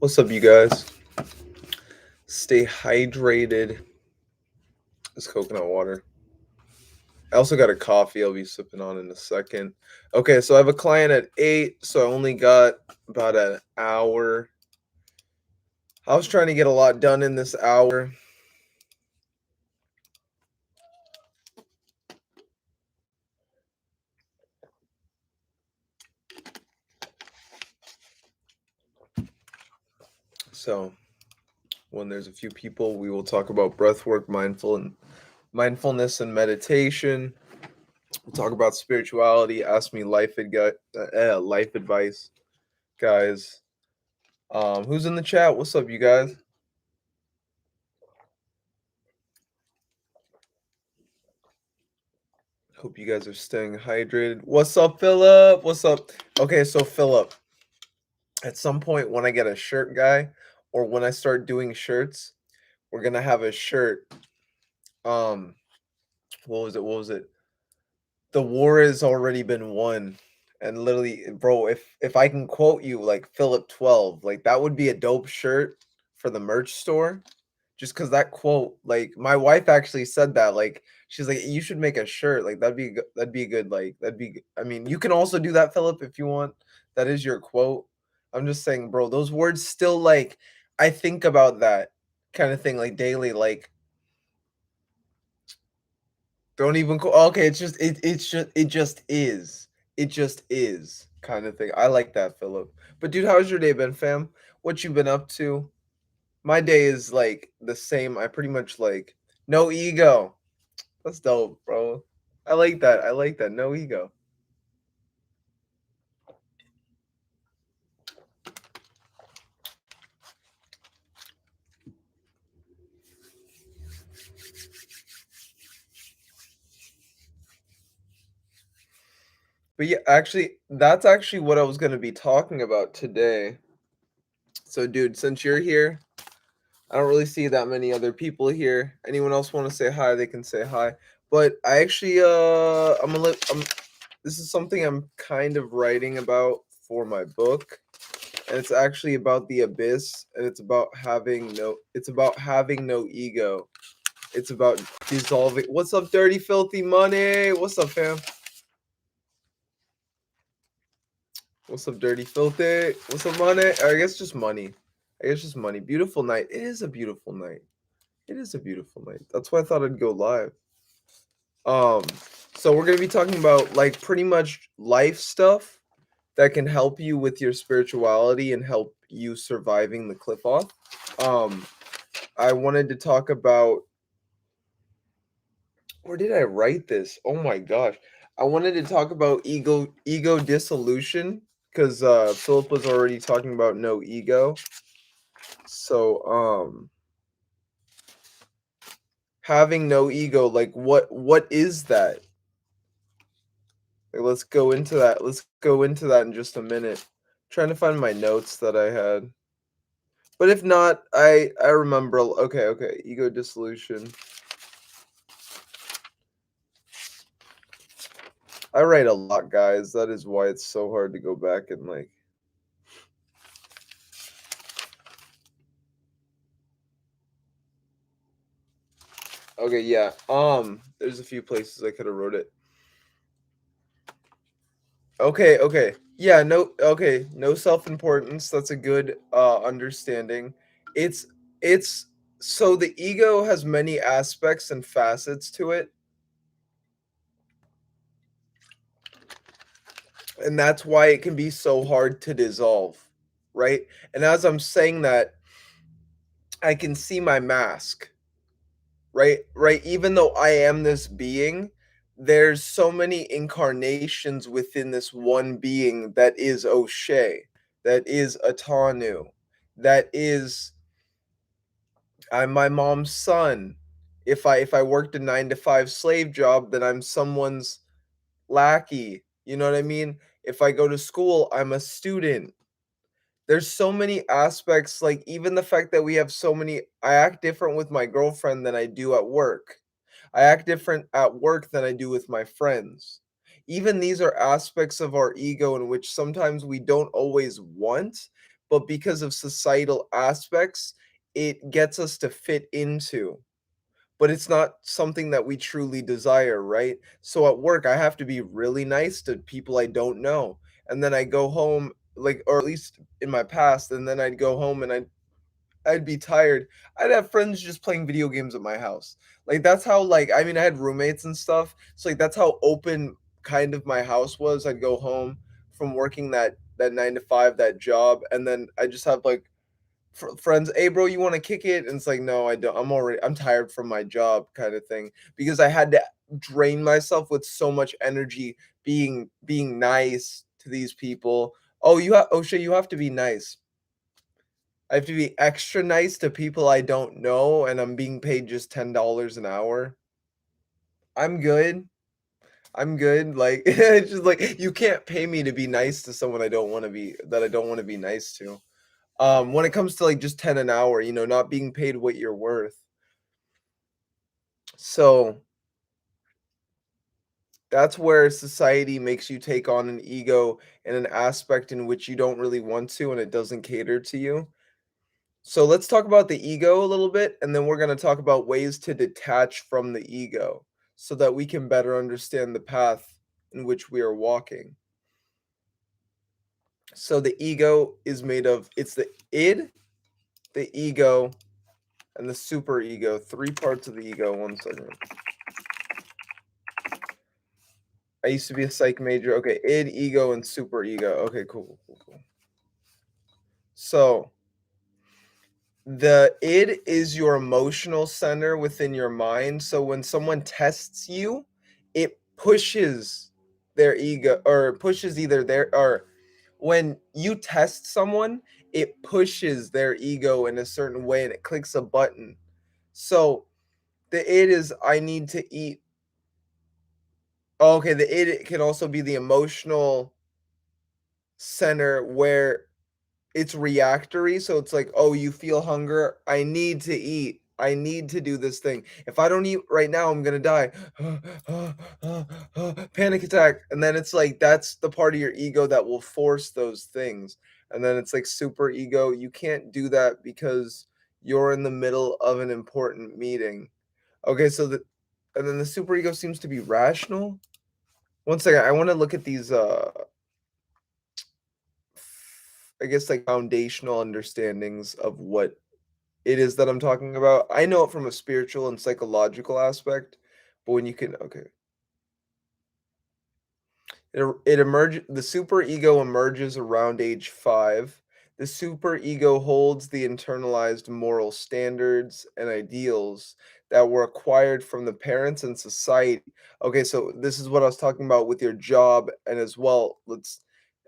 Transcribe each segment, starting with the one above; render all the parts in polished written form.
What's up, you guys? Stay hydrated. It's coconut water. I also got a coffee I'll be sipping on in a second. Okay, so I have a client at 8, so I only got about an hour. I was trying to get a lot done in this hour. So when there's a few people, we will talk about breathwork, mindfulness and meditation. We'll talk about spirituality, ask me life advice, guys. Who's in the chat? What's up, you guys? Hope you guys are staying hydrated. What's up, Philip? What's up? Okay, so Philip, at some point when I get a shirt guy, or when I start doing shirts, we're gonna have a shirt. What was it? What was it? The war has already been won. And literally, bro, if I can quote you like Philip 12, like that would be a dope shirt for the merch store. Just because that quote, like my wife actually said that, like she's like, you should make a shirt, like that'd be good, like I mean, you can also do that, Philip, if you want. That is your quote. I'm just saying, bro, those words still like I think about that kind of thing like daily, like don't even okay, it just is kind of thing. I like that, Philip. But dude, how's your day been, fam? What you been up to? My day is like the same. I pretty much like no ego. That's dope, bro. I like that. I like that. No ego. But yeah, actually, that's actually what I was gonna be talking about today. So, dude, since you're here, I don't really see that many other people here. Anyone else want to say hi? They can say hi. But I actually, this is something I'm kind of writing about for my book, and it's actually about the abyss, and it's about having no ego. It's about dissolving. What's up, dirty filthy money? What's up, fam? What's up, dirty filthy? What's up, money? I guess just money. I guess just money. Beautiful night. It is a beautiful night. It is a beautiful night. That's why I thought I'd go live. Um, so we're gonna be talking about like pretty much life stuff that can help you with your spirituality and help you surviving the qliphoth. I wanted to talk about, where did I write this? Oh my gosh. I wanted to talk about ego dissolution because Philip was already talking about no ego. So having no ego, like what is that? Like, let's go into that. Let's go into that in just a minute. Trying to find my notes that I had. But if not, I remember. Okay, ego dissolution. I write a lot, guys. That is why it's so hard to go back and like. Okay, yeah. There's a few places I could have wrote it. Okay. Yeah, no self-importance. That's a good understanding. It's so the ego has many aspects and facets to it. And that's why it can be so hard to dissolve, right? And as I'm saying that, I can see my mask, right, even though I am this being, there's so many incarnations within this one being that is O'Shea, that is Atanu, that is I'm my mom's son. If I worked a 9 to 5 slave job, then I'm someone's lackey, you know what I mean? If I go to school, I'm a student. There's so many aspects, like even the fact that we have so many, I act different with my girlfriend than I do at work. I act different at work than I do with my friends. Even these are aspects of our ego in which sometimes we don't always want, but because of societal aspects, it gets us to fit into, but it's not something that we truly desire, right? So at work, I have to be really nice to people I don't know. And then I go home, like, or at least in my past, and then I'd go home and I'd be tired. I'd have friends just playing video games at my house. Like that's how like I mean I had roommates and stuff. So like that's how open kind of my house was. I'd go home from working that 9 to 5 that job and then I just have like friends, "Hey bro, you want to kick it?" And it's like, "No, I don't. I'm tired from my job," kind of thing, because I had to drain myself with so much energy being nice to these people. Oh, oh shit, you have to be nice. I have to be extra nice to people I don't know, and I'm being paid just $10 an hour. I'm good. I'm good. Like it's just like you can't pay me to be nice to someone I don't want to be nice to. When it comes to like just 10 an hour, not being paid what you're worth. So that's where society makes you take on an ego and an aspect in which you don't really want to, and it doesn't cater to you. So let's talk about the ego a little bit, and then we're going to talk about ways to detach from the ego so that we can better understand the path in which we are walking. So the ego is made of it's the id, the ego, and the super ego. Three parts of the ego. One second. I used to be a psych major. Okay, id, ego, and super ego. Okay, cool, cool, cool. So the id is your emotional center within your mind. So when someone tests you, it pushes their ego or pushes either their or when you test someone, it pushes their ego in a certain way and it clicks a button. So the id is I need to eat. Oh, okay, the id can also be the emotional center where it's reactory, so it's like, "Oh, you feel hunger? I need to eat. I need to do this thing. If I don't eat right now, I'm gonna die." Panic attack, and then it's like that's the part of your ego that will force those things, and then it's like super ego, you can't do that because you're in the middle of an important meeting. Okay, so and then the super ego seems to be rational? One second, I wanna look at these, I guess, like, foundational understandings of what it is that I'm talking about. I know it from a spiritual and psychological aspect, but when you can okay. It emerge the super ego emerges around age 5. The super ego holds the internalized moral standards and ideals that were acquired from the parents and society. Okay, so this is what I was talking about with your job and as well, let's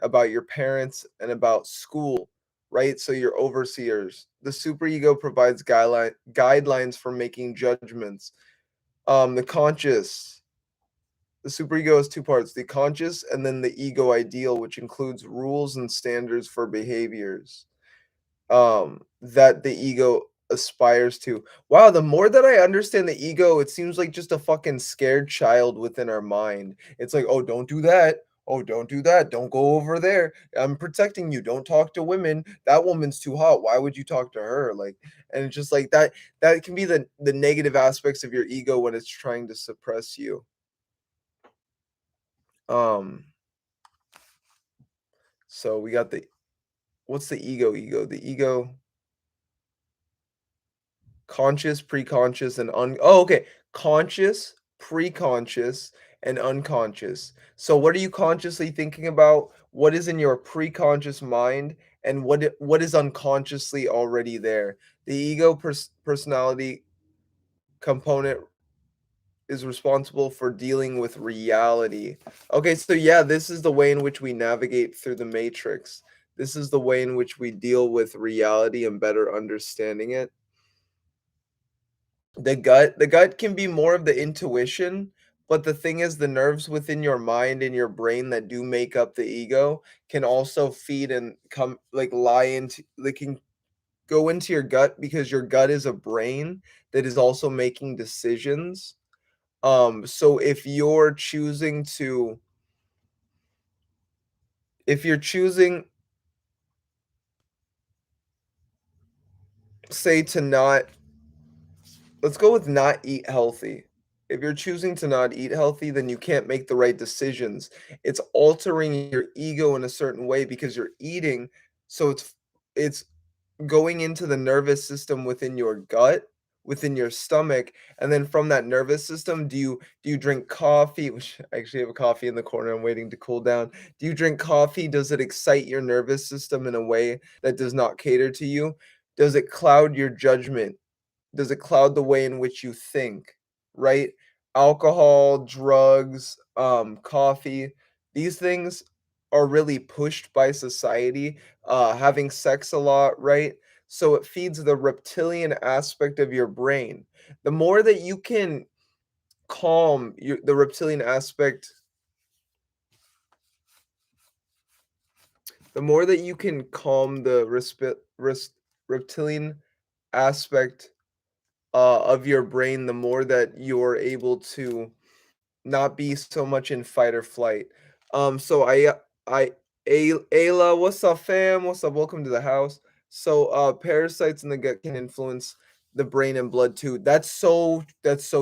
about your parents and about school, right? So your overseers. The super ego provides guidelines for making judgments. The conscious the superego has two parts, the conscious and then the ego ideal, which includes rules and standards for behaviors that the ego aspires to. Wow, the more that I understand the ego, it seems like just a fucking scared child within our mind. It's like, oh, don't do that. Oh, don't do that. Don't go over there. I'm protecting you. Don't talk to women. That woman's too hot. Why would you talk to her? Like, and it's just like that. That can be the negative aspects of your ego when it's trying to suppress you. Um, So we got the what's the ego? The ego, conscious, preconscious, and okay. Conscious, preconscious, and unconscious. So what are you consciously thinking about? What is in your preconscious mind? And what is unconsciously already there? The ego personality component is responsible for dealing with reality. Okay, so yeah, this is the way in which we navigate through the matrix. This is the way in which we deal with reality and better understanding it. The gut can be more of the intuition, but the thing is the nerves within your mind and your brain that do make up the ego can also feed and come like lie into they can go into your gut because your gut is a brain that is also making decisions. So if you're choosing say to not let's go with not eat healthy. If you're choosing to not eat healthy, then you can't make the right decisions. It's altering your ego in a certain way because you're eating, so it's going into the nervous system within your gut, within your stomach, and then from that nervous system, do you drink coffee? Which I actually have a coffee in the corner. I'm waiting to cool down. Do you drink coffee? Does it excite your nervous system in a way that does not cater to you? Does it cloud your judgment? Does it cloud the way in which you think, right? Alcohol, drugs, coffee, these things are really pushed by society. Having sex a lot, right? So it feeds the reptilian aspect of your brain. The more that you can calm the reptilian aspect, the more that you can calm the reptilian aspect of your brain, the more that you're able to not be so much in fight or flight. So Ayla, what's up, fam? What's up? Welcome to the house. So, parasites in the gut can influence the brain and blood too. That's so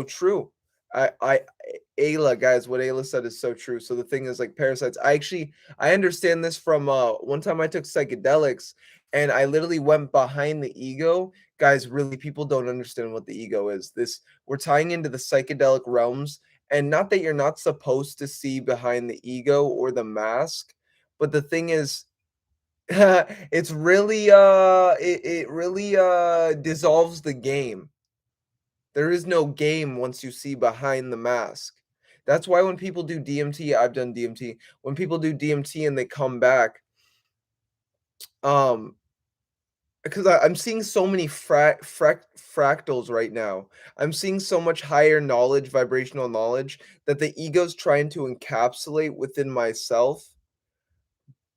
true. I Ayla, guys, what Ayla said is so true. So the thing is, like parasites. I understand this from one time I took psychedelics and I literally went behind the ego. Guys, really, people don't understand what the ego is. This we're tying into the psychedelic realms, and not that you're not supposed to see behind the ego or the mask, but the thing is, it's really it really dissolves the game. There is no game once you see behind the mask. That's why when people do DMT, I've done DMT. When people do DMT and they come back, um, because I'm seeing so many fractals right now. I'm seeing so much higher knowledge, vibrational knowledge that the ego's trying to encapsulate within myself,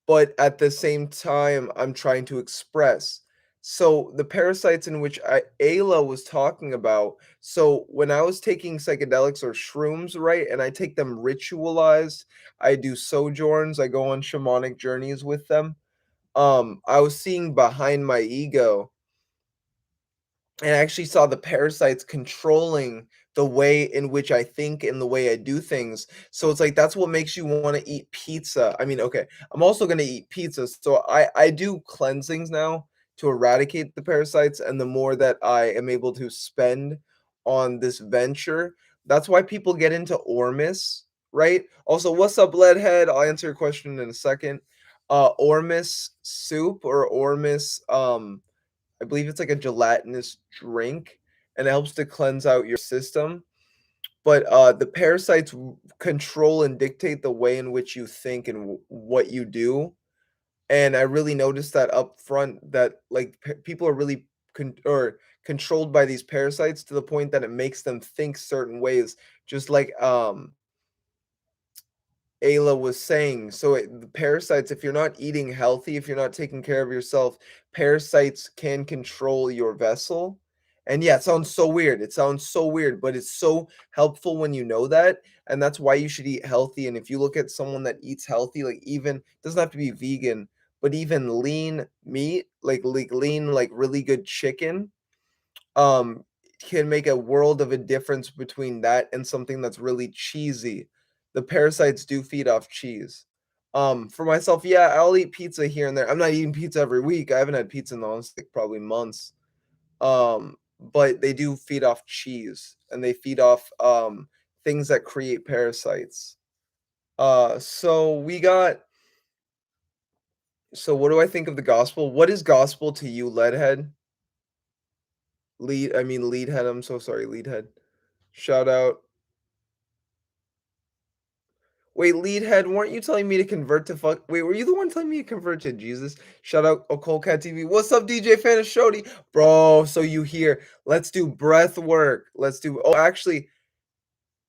but at the same time, I'm trying to express. So the parasites in which Ayla was talking about. So when I was taking psychedelics or shrooms, right, and I take them ritualized, I do sojourns, I go on shamanic journeys with them. I was seeing behind my ego, and I actually saw the parasites controlling the way in which I think and the way I do things. So it's like that's what makes you want to eat pizza. I mean, okay, I'm also going to eat pizza. So I do cleansings now to eradicate the parasites, and the more that I am able to spend on this venture, that's why people get into Ormus, right? Also, what's up, Leadhead? I'll answer your question in a second. Ormus soup or Ormus I believe it's like a gelatinous drink, and it helps to cleanse out your system. But the parasites control and dictate the way in which you think and what you do. And I really noticed that up front that like people are really controlled by these parasites to the point that it makes them think certain ways. Just like Ayla was saying. So the parasites, if you're not eating healthy, if you're not taking care of yourself, parasites can control your vessel. And yeah, it sounds so weird. It sounds so weird, but it's so helpful when you know that. And that's why you should eat healthy. And if you look at someone that eats healthy, like even doesn't have to be vegan, but even lean meat, like lean, like really good chicken, um, can make a world of a difference between that and something that's really cheesy. The parasites do feed off cheese. For myself, yeah, I'll eat pizza here and there. I'm not eating pizza every week. I haven't had pizza in almost like probably months. But they do feed off cheese and they feed off things that create parasites. So we got so what do I think of the gospel? What is gospel to you, Leadhead? Leadhead, I'm so sorry, Leadhead. Shout out. Wait, Leadhead, weren't you telling me to convert to fuck? Wait, were you the one telling me to convert to Jesus? Shout out OccultcatTv. What's up, DJ Fan of Shody? Bro, so you here. Let's do breath work. Actually,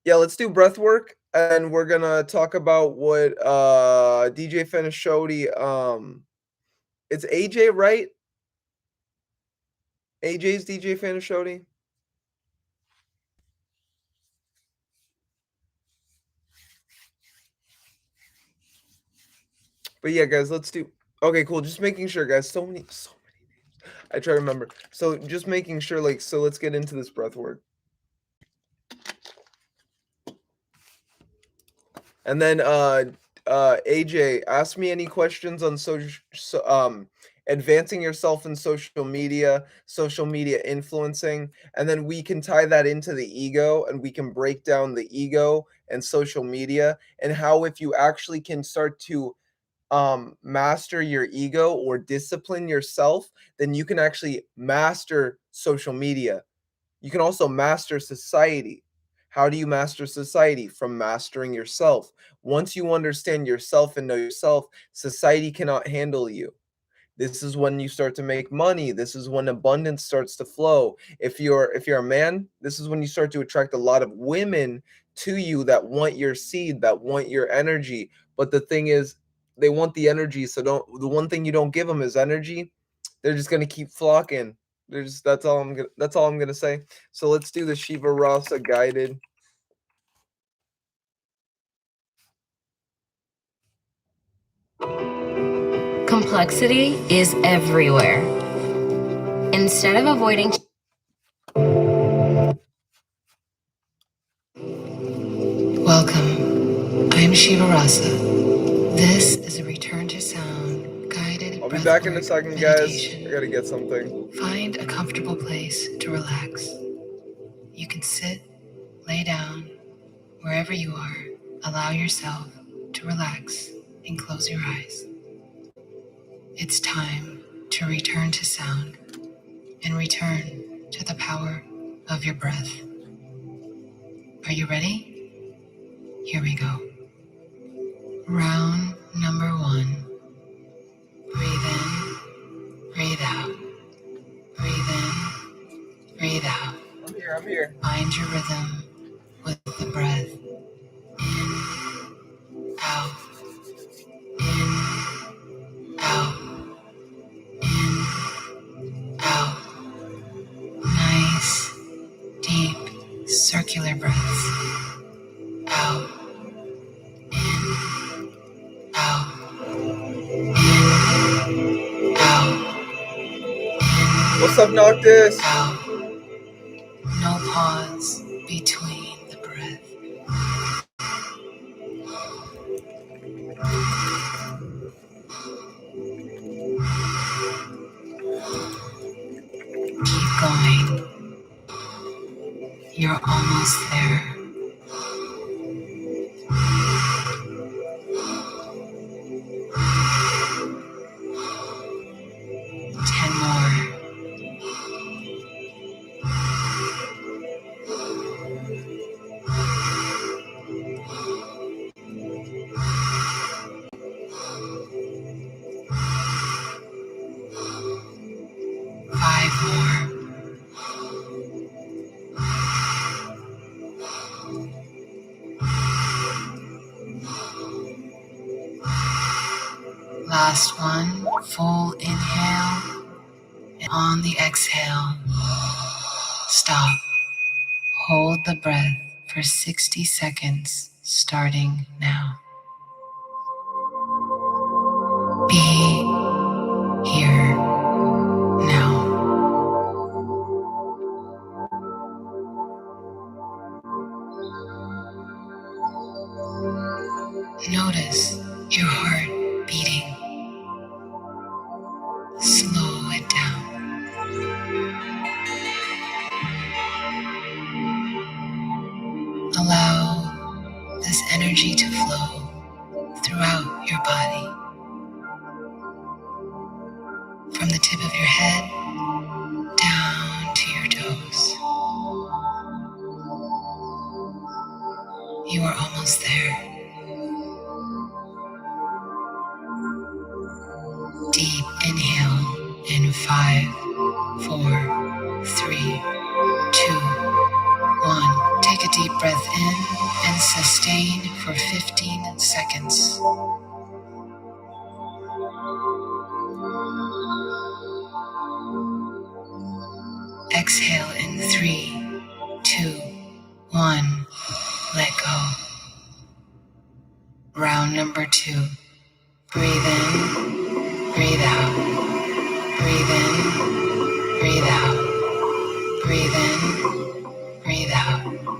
yeah, let's do breath work. And we're gonna talk about what DJ Fan of Shody, it's AJ, right? AJ's DJ Fan of Shody. But yeah, guys, let's do okay, cool. Just making sure, guys. So many. I try to remember. So just making sure, like, so let's get into this breath work. And then AJ, ask me any questions on advancing yourself in social media influencing, and then we can tie that into the ego, and we can break down the ego and social media, and how if you actually can start to master your ego or discipline yourself, then you can actually master social media. You can also master society. How do you master society? From mastering yourself. Once you understand yourself and know yourself, society cannot handle you. This is when you start to make money. This is when abundance starts to flow. If you're a man, this is when you start to attract a lot of women to you that want your seed, that want your energy. But the thing is, they want the energy, so the one thing you don't give them is energy. They're just gonna keep flocking. That's all I'm gonna say. So let's do the Shiva Rasa guided. Complexity is everywhere. Instead of avoiding... Welcome. I am Shiva Rasa. This is a return to sound guided. I'll be back in a second, guys. I gotta get something. Find a comfortable place to relax. You can sit, lay down, wherever you are. Allow yourself to relax and close your eyes. It's time to return to sound and return to the power of your breath. Are you ready? Here we go. Round number 1. Breathe in, breathe out. Breathe in, breathe out. I'm here. Find your rhythm with the breath. In, out. In, out. In, out. Nice, deep, circular breaths. Out. In, out. In, out. What's up, Noctis? Out. No pause between the breath. Keep going. You're almost there. Last one, full inhale, and on the exhale, stop. Hold the breath for 60 seconds, starting now. Be here now. Notice your heart beating. Slow it down. Allow this energy to flow throughout your body. From the tip of your head down to your toes. You are almost there. Deep inhale in 5, 4, 3, 2, 1. Take a deep breath in and sustain for 15 seconds. Exhale in 3, 2, 1. Let go. Round number 2. Breathe in, breathe out. Breathe in, Breathe in, breathe out.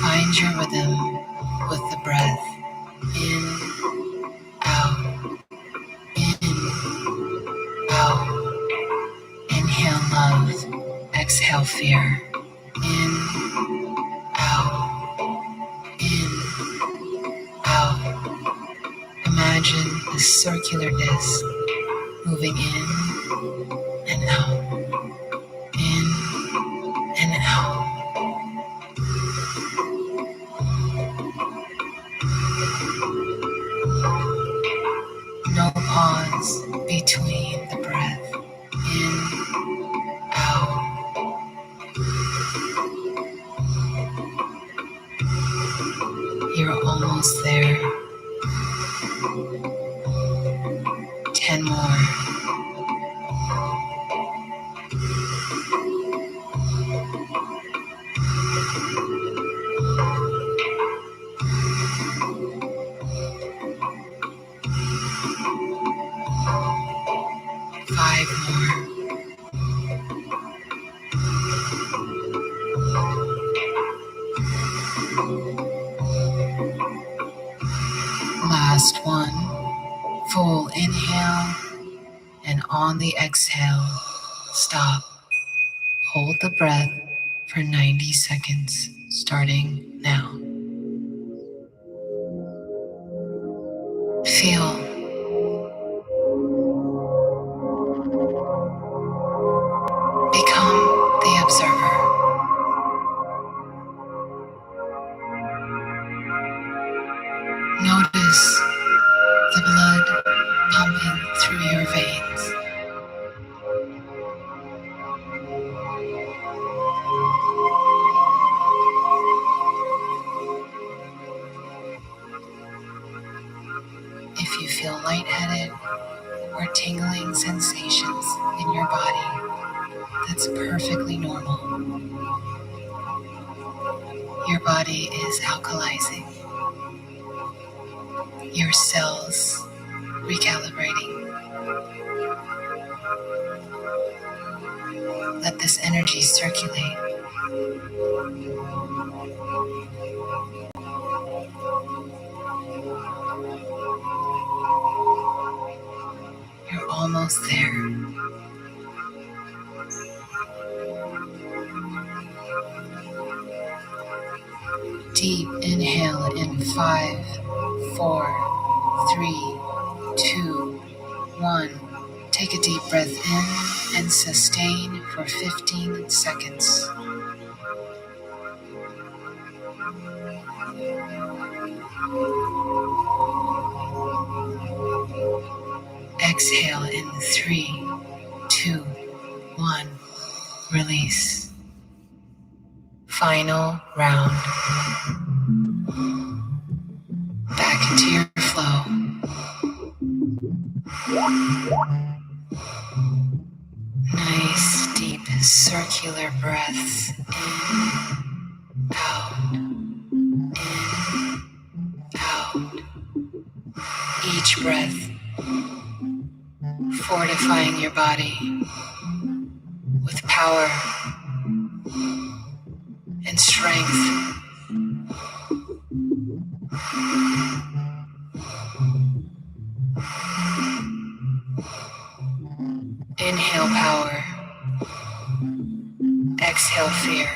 Find your rhythm with the breath. In, out, in, out. Inhale love, exhale fear. In, out, in, out. Imagine a circular disc moving in and out, in and out. No pause between the breath. In, out. You're almost there. 10 more. 5 more. Last one. Full inhale, and on the exhale, stop. Hold the breath for 90 seconds, starting now. Feel. Become the observer. Notice the blood pumping through your veins. If you feel lightheaded or tingling sensations in your body, that's perfectly normal. Your body is alkalizing. Your cells recalibrating. Let this energy circulate. You're almost there. Deep inhale in 5, 4, 3, 2, 1. Take a deep breath in and sustain for 15 seconds. Exhale in 3, 2, 1. Release. Final round. Back into your flow. Nice, deep, circular breaths. In, out, in, out. Each breath fortifying your body with power and strength. Inhale power. Exhale fear.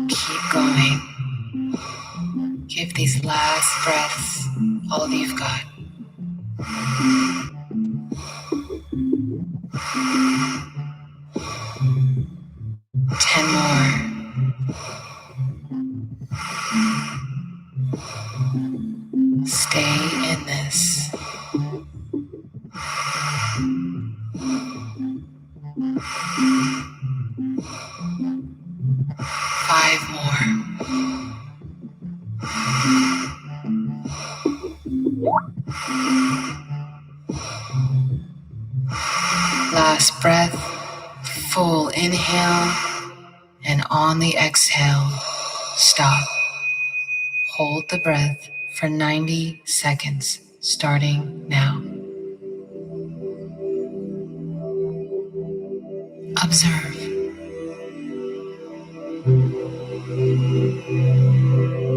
Keep going. Give these last breaths all you've got. 10 more. Stay in this. Five more. Last breath, full inhale, and on the exhale, stop. Hold the breath for 90 seconds, starting now. Observe.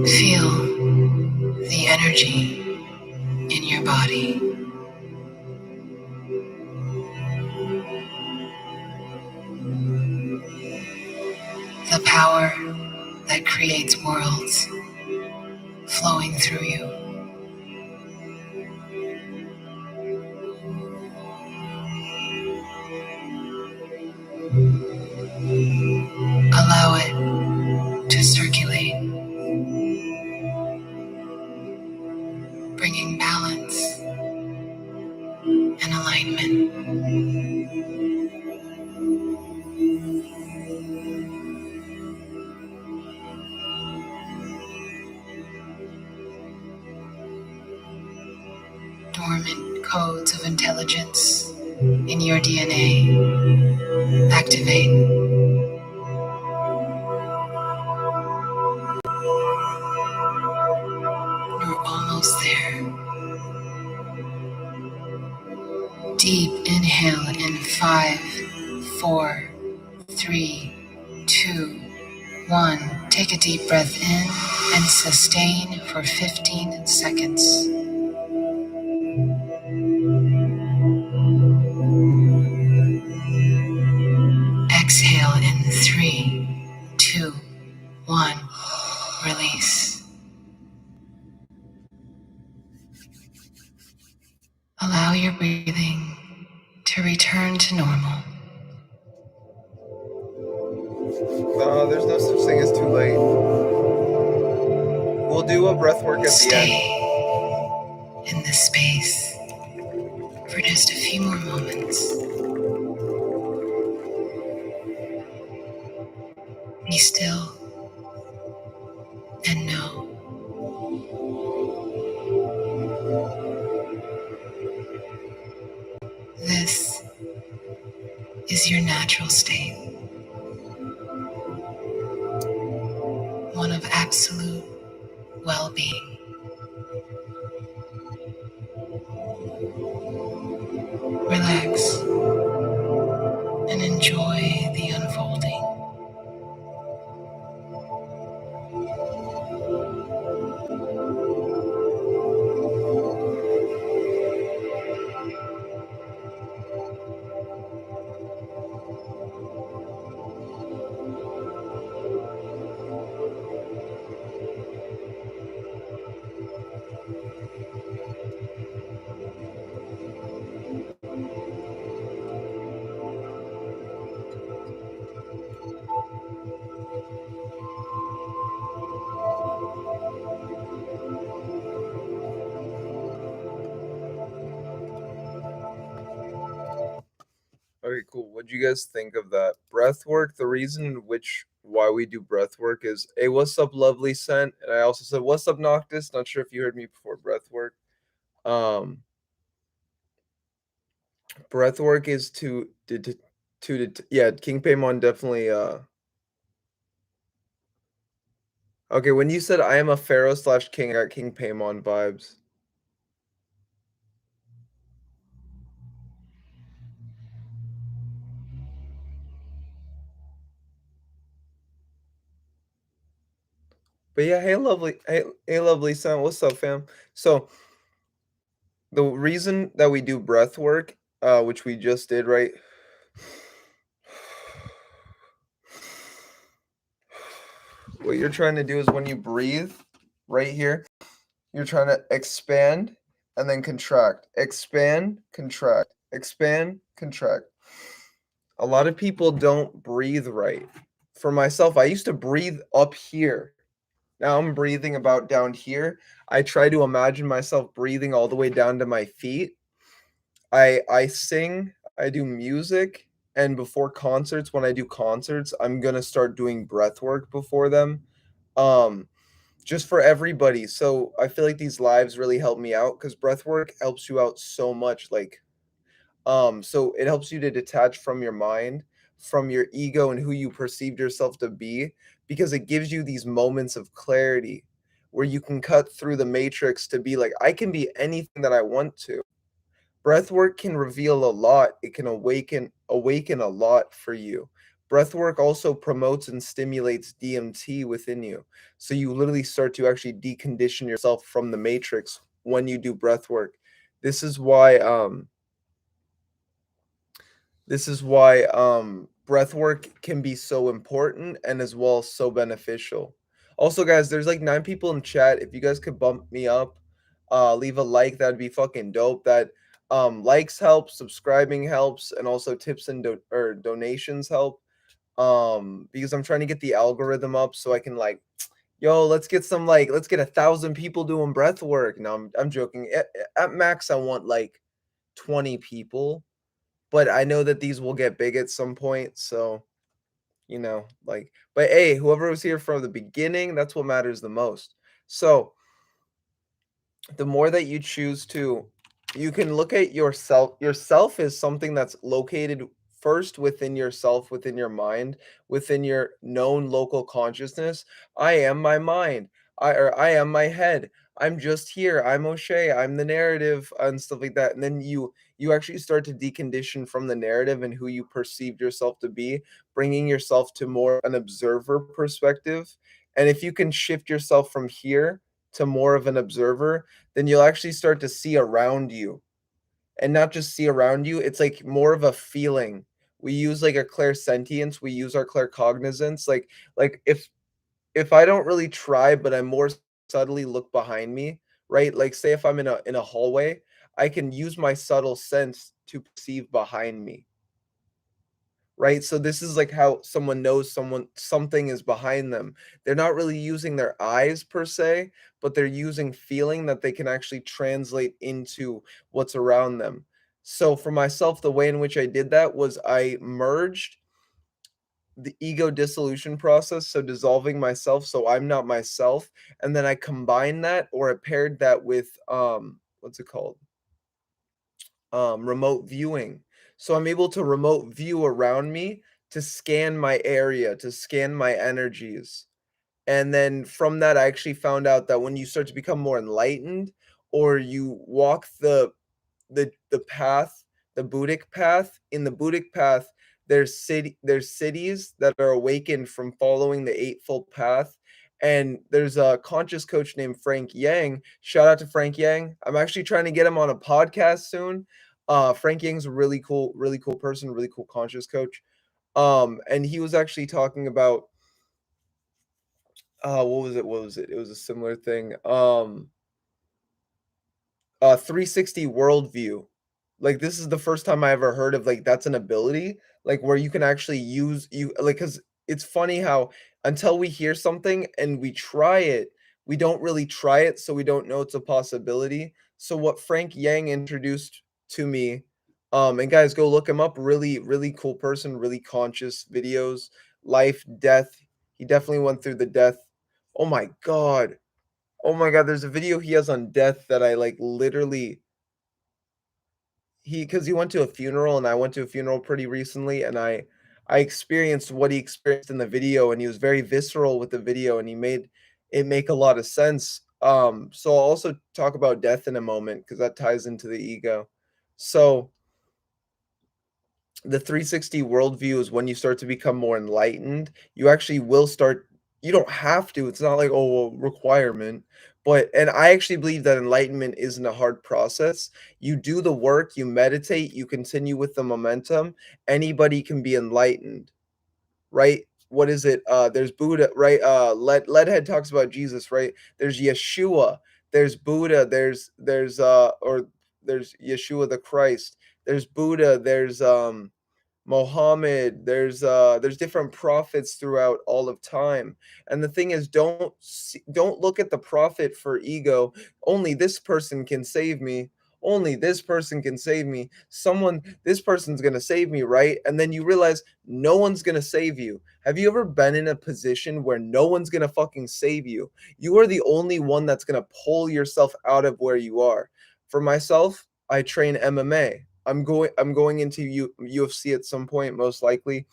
Feel the energy in your body. The power that creates worlds flowing through you. Allow it to circulate, bringing balance and alignment. Dormant codes of intelligence in your DNA activate. You're almost there. Deep inhale in 5, 4, 3, 2, 1. Take a deep breath in and sustain for 15 seconds. Exhale in 3, 2, 1. Release. Allow your breathing to return to normal. There's no such thing as too late. We'll do a breath work at the end. Stay in this space for just a few more moments. Be still and know this is your natural state, one of absolute well-being. Relax and enjoy the unfolding. Okay, cool. What'd you guys think of that? Breath work, the reason why we do breath work is, hey, what's up, lovely scent? And I also said, what's up, Noctis? Not sure if you heard me before breath work. Breath work is yeah, King Paimon definitely okay, when you said I am a pharaoh / king, I got King Paimon vibes. But yeah, hey lovely son, what's up, fam? So the reason that we do breath work, which we just did, right? What you're trying to do is when you breathe right here, you're trying to expand and then contract. Expand, contract. Expand, contract. A lot of people don't breathe right. For myself, I used to breathe up here. Now I'm breathing about down here. I try to imagine myself breathing all the way down to my feet. I sing, I do music, and before concerts, when I do concerts, I'm gonna start doing breath work before them. Um, just for everybody. So I feel like these lives really help me out because breath work helps you out so much. So it helps you to detach from your mind, from your ego and who you perceived yourself to be, because it gives you these moments of clarity where you can cut through the matrix to be like, I can be anything that I want to. Breath work can reveal a lot. It can awaken a lot for you. Breath work also promotes and stimulates DMT within you. So you literally start to actually decondition yourself from the matrix when you do breath work. This is why breath work can be so important and as well so beneficial. Also, guys, there's like 9 people in chat. If you guys could bump me up, leave a like, that'd be fucking dope. That likes help, subscribing helps, and also tips and donations help. Because I'm trying to get the algorithm up so I can like, yo, let's get 1,000 people doing breath work. No, I'm joking. At max, I want like 20 people, but I know that these will get big at some point, so like, but hey, whoever was here from the beginning, that's what matters the most. So the more that you choose to, you can look at yourself. Yourself is something that's located first within yourself, within your mind, within your known local consciousness. I am my mind. I am my head. I'm just here. I'm O'Shea. I'm the narrative and stuff like that. And then you actually start to decondition from the narrative and who you perceived yourself to be, bringing yourself to more an observer perspective. And if you can shift yourself from here to more of an observer, then you'll actually start to see around you, and not just see around you. It's like more of a feeling. We use like a clairsentience. We use our claircognizance. Like if I don't really try, but I more subtly look behind me, right? Like say if I'm in a hallway, I can use my subtle sense to perceive behind me, right? So this is like how someone knows something is behind them. They're not really using their eyes per se, but they're using feeling that they can actually translate into what's around them. So for myself, the way in which I did that was I merged the ego dissolution process, so dissolving myself so I'm not myself, and then I combined that, or I paired that with what's it called? Remote viewing. So I'm able to remote view around me to scan my area, to scan my energies. And then from that, I actually found out that when you start to become more enlightened, or you walk the path, the Buddhic path. In the Buddhic path, there's cities that are awakened from following the Eightfold Path. And there's a conscious coach named Frank Yang. Shout out to Frank Yang. I'm actually trying to get him on a podcast soon. Frank Yang's a really cool person, really cool conscious coach. And he was actually talking about what was it? What was it? It was a similar thing. 360 worldview. Like this is the first time I ever heard of like that's an ability, like where you can actually use you like cuz it's funny how until we hear something and we try it, we don't really try it, so we don't know it's a possibility. So what Frank Yang introduced to me, and guys go look him up, really cool person, really conscious videos, life, death. He definitely went through the death. Oh my god. Oh my god, there's a video he has on death that I like literally because he went to a funeral and I went to a funeral pretty recently, and I experienced what he experienced in the video, and he was very visceral with the video, and he made it make a lot of sense. So I'll also talk about death in a moment because that ties into the ego. So the 360 worldview is when you start to become more enlightened. You actually will start, you don't have to. It's not like, oh, well, requirement. But, and I actually believe that enlightenment isn't a hard process. You do the work, you meditate, you continue with the momentum. Anybody can be enlightened, right? What is it? There's Buddha, right? Leadhead talks about Jesus, right? There's Yeshua, there's Buddha, there's Yeshua the Christ, there's Buddha, there's Mohammed, there's different prophets throughout all of time. And the thing is, don't look at the prophet for ego. Only this person can save me. Only this person can save me. This person's going to save me, right? And then you realize no one's going to save you. Have you ever been in a position where no one's going to fucking save you? You are the only one that's going to pull yourself out of where you are. For myself, I train MMA. I'm going into UFC at some point, most likely.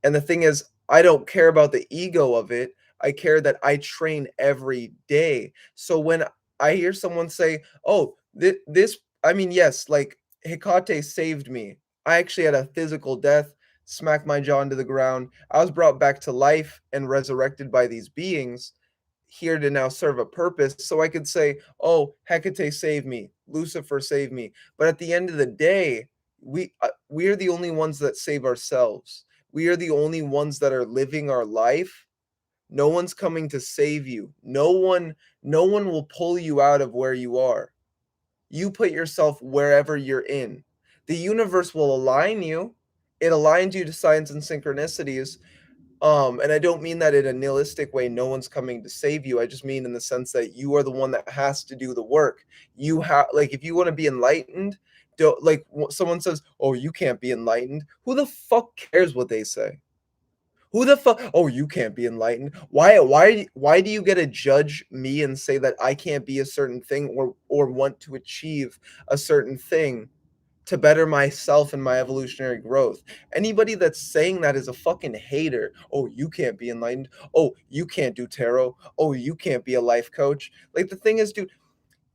And the thing is, I don't care about the ego of it. I care that I train every day. So when I hear someone say, "Oh, this," I mean, yes, like Hecate saved me. I actually had a physical death, smacked my jaw into the ground. I was brought back to life and resurrected by these beings here to now serve a purpose. So I could say, oh, Hecate saved me, Lucifer saved me. But at the end of the day, we are the only ones that save ourselves. We are the only ones that are living our life. No one's coming to save you. No one will pull you out of where you are. You put yourself wherever you're in. The universe will align you. It aligns you to signs and synchronicities. And I don't mean that in a nihilistic way, no one's coming to save you. I just mean in the sense that you are the one that has to do the work. You have, like, if you want to be enlightened, don't, like, someone says, oh, you can't be enlightened. Who the fuck cares what they say? Who the fuck? Oh, you can't be enlightened. Why do you get to judge me and say that I can't be a certain thing or want to achieve a certain thing to better myself and my evolutionary growth? Anybody that's saying that is a fucking hater. Oh, you can't be enlightened. Oh, you can't do tarot. Oh, you can't be a life coach. Like, the thing is, dude,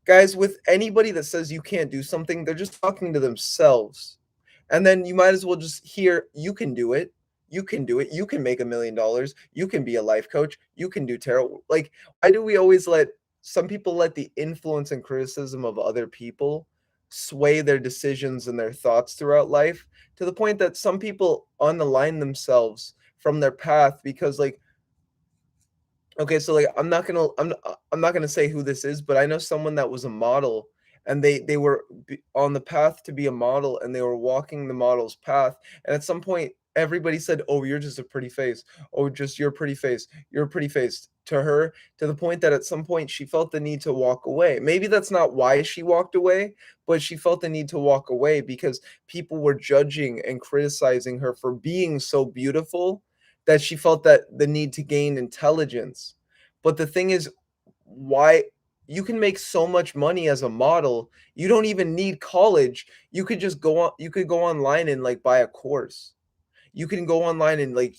guys, with anybody that says you can't do something, they're just talking to themselves. And then you might as well just hear, you can do it. You can do it. You can make $1 million. You can be a life coach. You can do tarot. Like, why do we always let some people let the influence and criticism of other people sway their decisions and their thoughts throughout life to the point that some people unalign themselves from their path because, like, okay, so, like, I'm not gonna say who this is, but I know someone that was a model, and they were on the path to be a model, and they were walking the model's path, and at some point, everybody said, "Oh, you're just a pretty face. Oh, just you're a pretty face. You're a pretty face." To her, to the point that at some point she felt the need to walk away. Maybe that's not why she walked away, but she felt the need to walk away because people were judging and criticizing her for being so beautiful that she felt that the need to gain intelligence. But the thing is, why you can make so much money as a model, you don't even need college. You could just go on you could go online and, like, buy a course. You can go online and, like,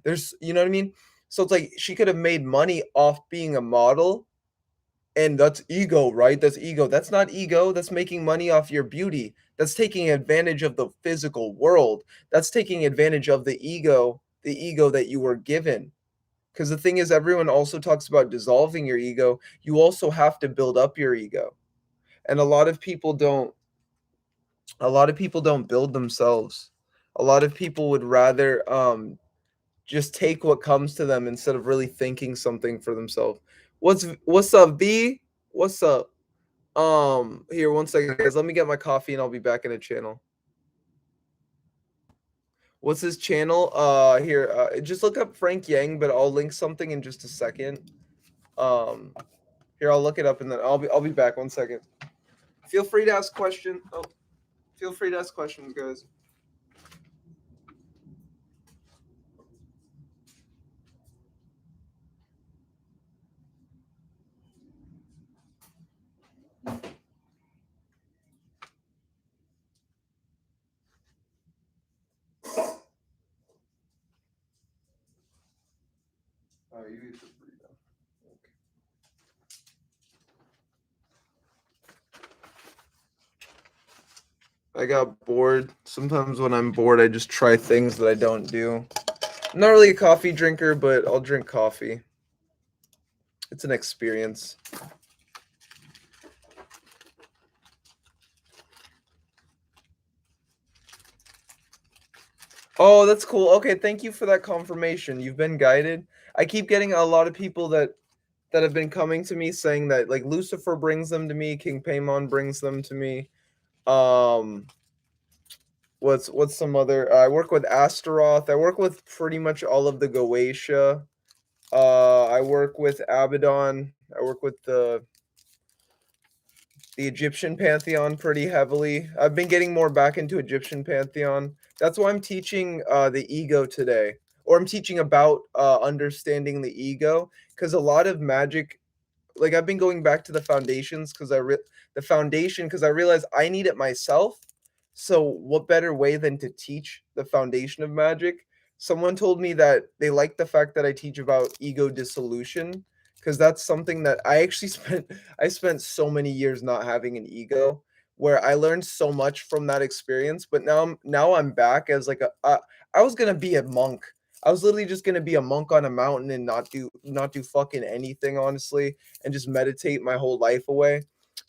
there's, you know what I mean? So it's like she could have made money off being a model, and that's ego, right? That's ego. That's not ego. That's making money off your beauty. That's taking advantage of the physical world. That's taking advantage of the ego that you were given. Because the thing is, everyone also talks about dissolving your ego. You also have to build up your ego. And a lot of people don't build themselves. A lot of people would rather just take what comes to them instead of really thinking something for themselves. What's up, V? What's up? Here, one second, guys. Let me get my coffee and I'll be back in the channel. What's his channel? Here, just look up Frank Yang, but I'll link something in just a second. Um, Here, I'll look it up and then I'll be back. One second. Feel free to ask questions. Oh, feel free to ask questions, guys. Oh, you get the freedom. Okay. I got bored. Sometimes when I'm bored, I just try things that I don't do. I'm not really a coffee drinker, but I'll drink coffee. It's an experience. Oh, that's cool. Okay, thank you for that confirmation. You've been guided. I keep getting a lot of people that have been coming to me saying that, like, Lucifer brings them to me, King Paimon brings them to me. Um what's some other I work with Astaroth. I work with pretty much all of the Goetia. I work with Abaddon. I work with the Egyptian pantheon pretty heavily. I've been getting more back into Egyptian pantheon. That's why I'm teaching the ego today, or I'm teaching about understanding the ego, because a lot of magic, like, I've been going back to the foundations because the foundation, because I realized I need it myself. So what better way than to teach the foundation of magic? Someone told me that they like the fact that I teach about ego dissolution, because that's something that I actually spent so many years not having an ego. where I learned so much from that experience, but now I'm back as like I was gonna be a monk. I was literally just gonna be a monk on a mountain and not do fucking anything, honestly, and just meditate my whole life away.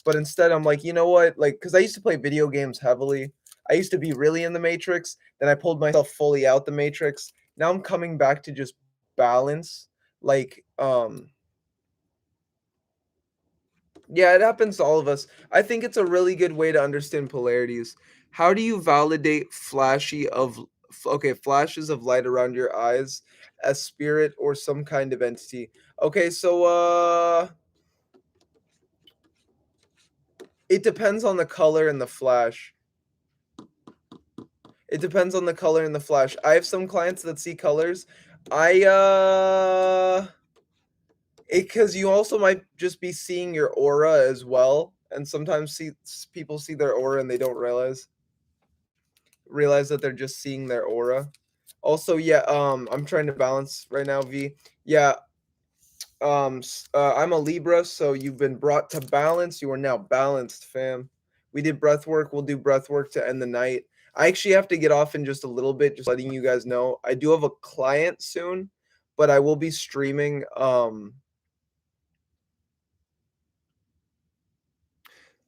But instead, I'm like, you know what? Like, because I used to play video games heavily. I used to be really in the Matrix. Then I pulled myself fully out the Matrix. Now I'm coming back to just balance. Like, yeah, it happens to all of us. I think it's a really good way to understand polarities. How do you validate flashes of light around your eyes as spirit or some kind of entity? Okay, so it depends on the color and the flash. It depends on the color and the flash. I have some clients that see colors. I because you also might just be seeing your aura as well, and sometimes people see their aura and they don't realize that they're just seeing their aura. Also, yeah, I'm trying to balance right now, V. Yeah, I'm a Libra, so you've been brought to balance. You are now balanced, fam. We did breath work. We'll do breath work to end the night. I actually have to get off in just a little bit, just letting you guys know. I do have a client soon, but I will be streaming.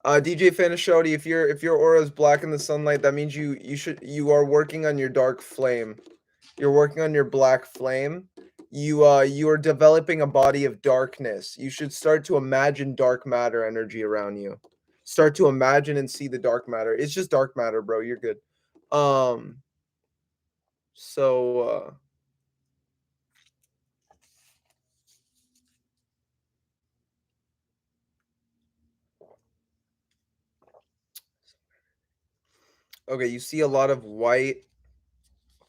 DJ Fanashodi, if your aura is black in the sunlight, that means you are working on your dark flame. You're working on your black flame. You are developing a body of darkness. You should start to imagine dark matter energy around you. Start to imagine and see the dark matter. It's just dark matter, bro. You're good. Um so okay, you see a lot of white.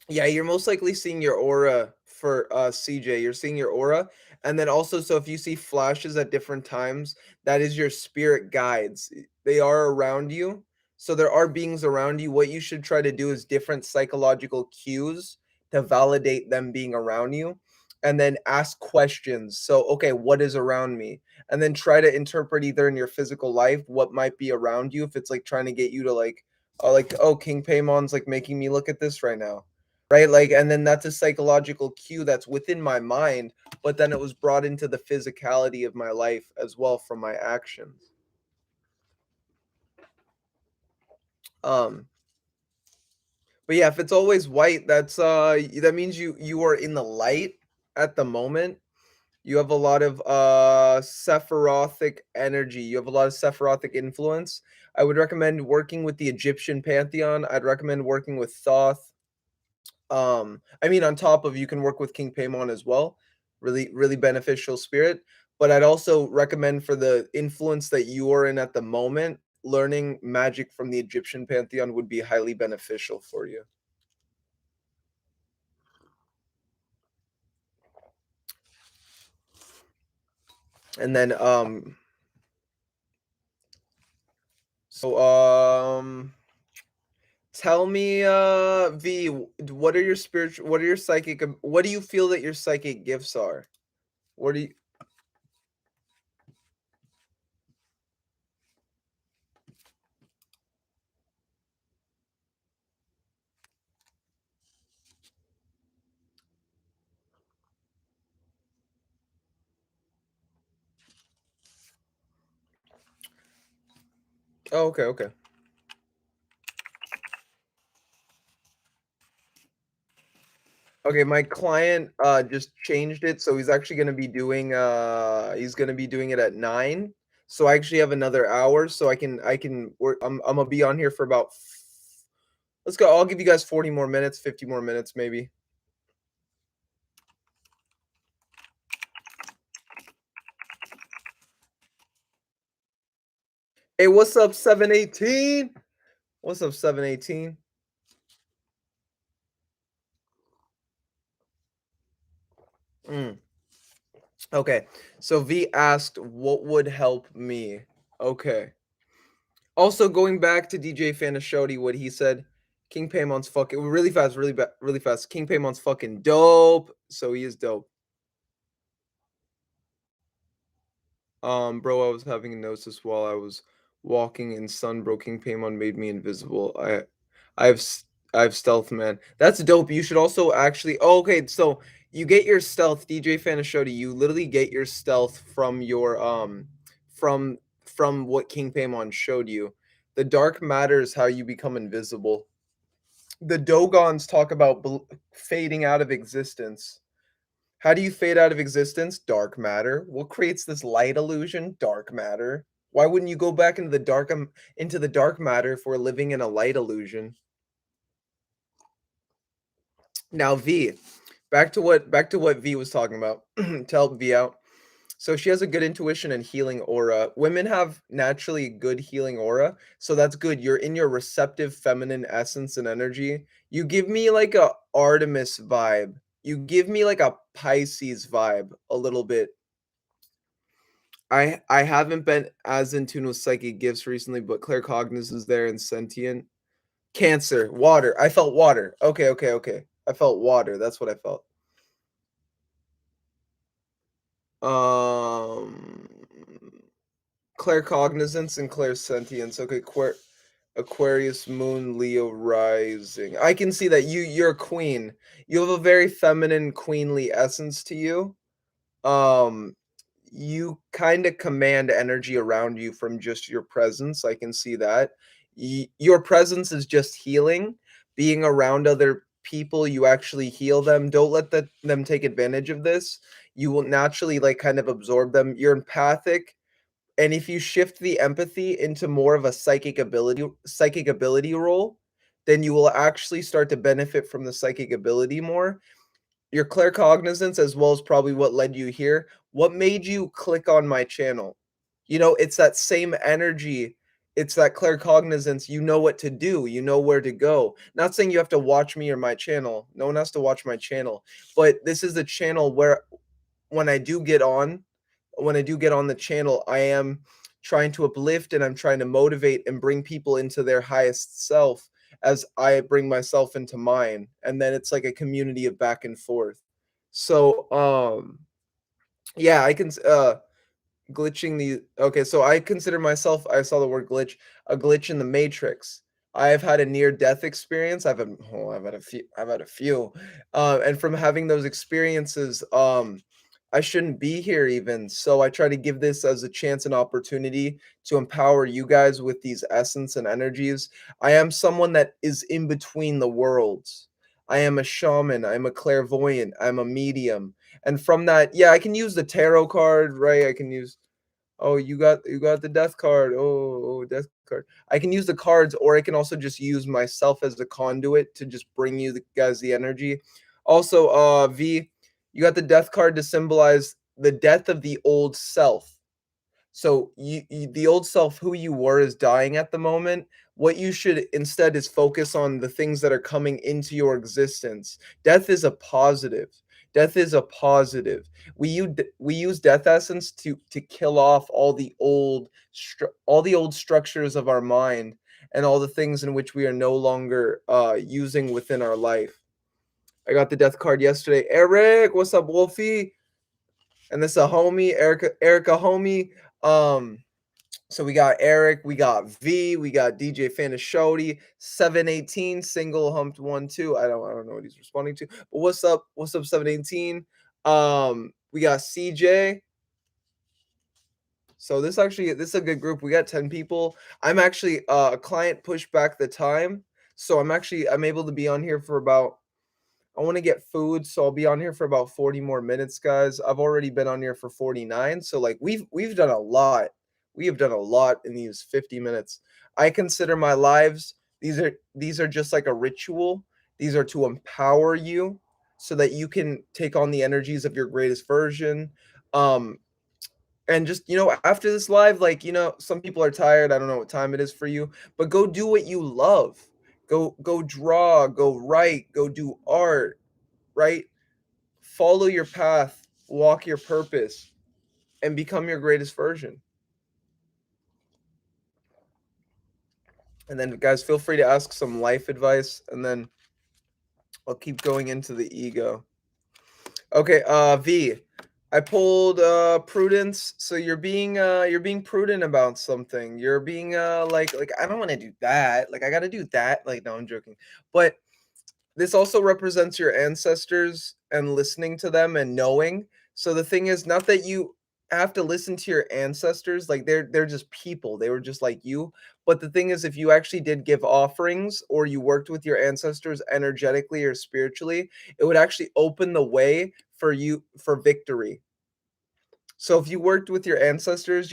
Yeah, you're most likely seeing your aura for CJ. You're seeing your aura. And then also, so if you see flashes at different times, that is your spirit guides. They are around you. So there are beings around you. What you should try to do is different psychological cues to validate them being around you. And then ask questions. So, okay, what is around me? And then try to interpret either in your physical life what might be around you. If it's like trying to get you to like, oh, King Paymon's like making me look at this right now, right? Like, and then that's a psychological cue that's within my mind, but then it was brought into the physicality of my life as well from my actions. Um, but yeah, if it's always white, that means you are in the light at the moment. You have a lot of sephirothic energy. You have a lot of sephirothic influence. I would recommend working with the Egyptian pantheon. I'd recommend working with Thoth. I mean, on top of, you can work with King Paimon as well. Really, really beneficial spirit. But I'd also recommend, for the influence that you are in at the moment, learning magic from the Egyptian pantheon would be highly beneficial for you. And then so tell me, V, what are your psychic what do you feel that your psychic gifts are? What do you Oh, okay, okay. Okay, my client just changed it, so he's gonna be doing it at 9. So I actually have another hour, so I can work. I'm gonna be on here for about let's go. I'll give you guys 40 more minutes, 50 more minutes maybe. Hey, what's up, 718? What's up, 718? Mm. Okay. So V asked what would help me. Okay. Also, going back to DJ Fanashodi, what he said, King Paymon's fucking really fast, really fast. King Paymon's fucking dope. So he is dope. Bro, I was having a gnosis while I was walking in sun broken Paimon made me invisible. I've I've stealth, man. That's dope. You should also actually okay, so you get your stealth, DJ Fanashoti, you literally get your stealth from your from what King Paimon showed you. The dark matter is how you become invisible. The Dogons talk about fading out of existence. How do you fade out of existence? Dark matter. What creates this light illusion? Dark matter. Why wouldn't you go back into the dark matter if we're living in a light illusion? Now V, back to what V was talking about. To help V out. So she has a good intuition and healing aura. Women have naturally good healing aura, so that's good. You're in your receptive feminine essence and energy. You give me like a Artemis vibe. You give me like a Pisces vibe a little bit. I haven't been as in tune with psychic gifts recently, but claircognizance is there and sentient. Cancer, water. I felt water. Okay, okay, okay. I felt water. That's what I felt. Um, claircognizance and clairsentience. Okay, Aquarius moon Leo rising. I can see that you're a queen. You have a very feminine queenly essence to you. Um you kind of command energy around you from just your presence. I can see that. Your presence is just healing. Being around other people, you actually heal them. Don't let them take advantage of this. You will naturally like kind of absorb them. You're empathic, and if you shift the empathy into more of a psychic ability role, then you will actually start to benefit from the psychic ability more. Your claircognizance as well as probably what led you here. What made you click on my channel? It's that same energy. It's that claircognizance. You know what to do. You know where to go. Not saying you have to watch me or my channel. No one has to watch my channel. But this is a channel where when I do get on, the channel, I am trying to uplift and I'm trying to motivate and bring people into their highest self as I bring myself into mine. And then it's like a community of back and forth. So yeah, I can glitching the okay, so I consider myself, I saw the word glitch, a glitch in the matrix. I've had a near death experience. I've had a few. And from having those experiences, I shouldn't be here even. So I try to give this as a chance and opportunity to empower you guys with these essence and energies. I am someone that is in between the worlds. I am a shaman, I'm a clairvoyant, I'm a medium. And from that, yeah, I can use the tarot card, right? I can use oh, you got the death card. Oh, death card. I can use the cards, or I can also just use myself as a conduit to just bring you guys the energy. Also, V, you got the death card to symbolize the death of the old self. So the old self, who you were, is dying at the moment. What you should instead is focus on the things that are coming into your existence. Death is a positive. Death is a positive. We use death essence to kill off all the old structures of our mind and all the things in which we are no longer using within our life. I got the death card yesterday. Eric, what's up, Wolfie? And this is a homie, Erica homie. Um, so we got Eric, we got V, we got DJ Fanashoti, 718, single humped 1-2. I don't know what he's responding to. But what's up? What's up, 718? We got CJ. So this is a good group. We got 10 people. I'm actually a client pushed back the time. So I'm able to be on here for about I want to get food, so I'll be on here for about 40 more minutes, guys. I've already been on here for 49, so like we've done a lot. We have done a lot in these 50 minutes. I consider my lives, these are just like a ritual. These are to empower you so that you can take on the energies of your greatest version. Um and just after this live, like some people are tired. I don't know what time it is for you, but go do what you love. Go draw, go write, go do art, right? Follow your path, walk your purpose, and become your greatest version. And then, guys, feel free to ask some life advice, and then I'll keep going into the ego. Okay, V. I pulled prudence, so you're being prudent about something. You're being like I don't want to do that. Like I got to do that. Like no, I'm joking. But this also represents your ancestors and listening to them and knowing. So the thing is not that you have to listen to your ancestors, like they're just people. They were just like you. But the thing is if you actually did give offerings or you worked with your ancestors energetically or spiritually, it would actually open the way for you for victory. So if you worked with your ancestor,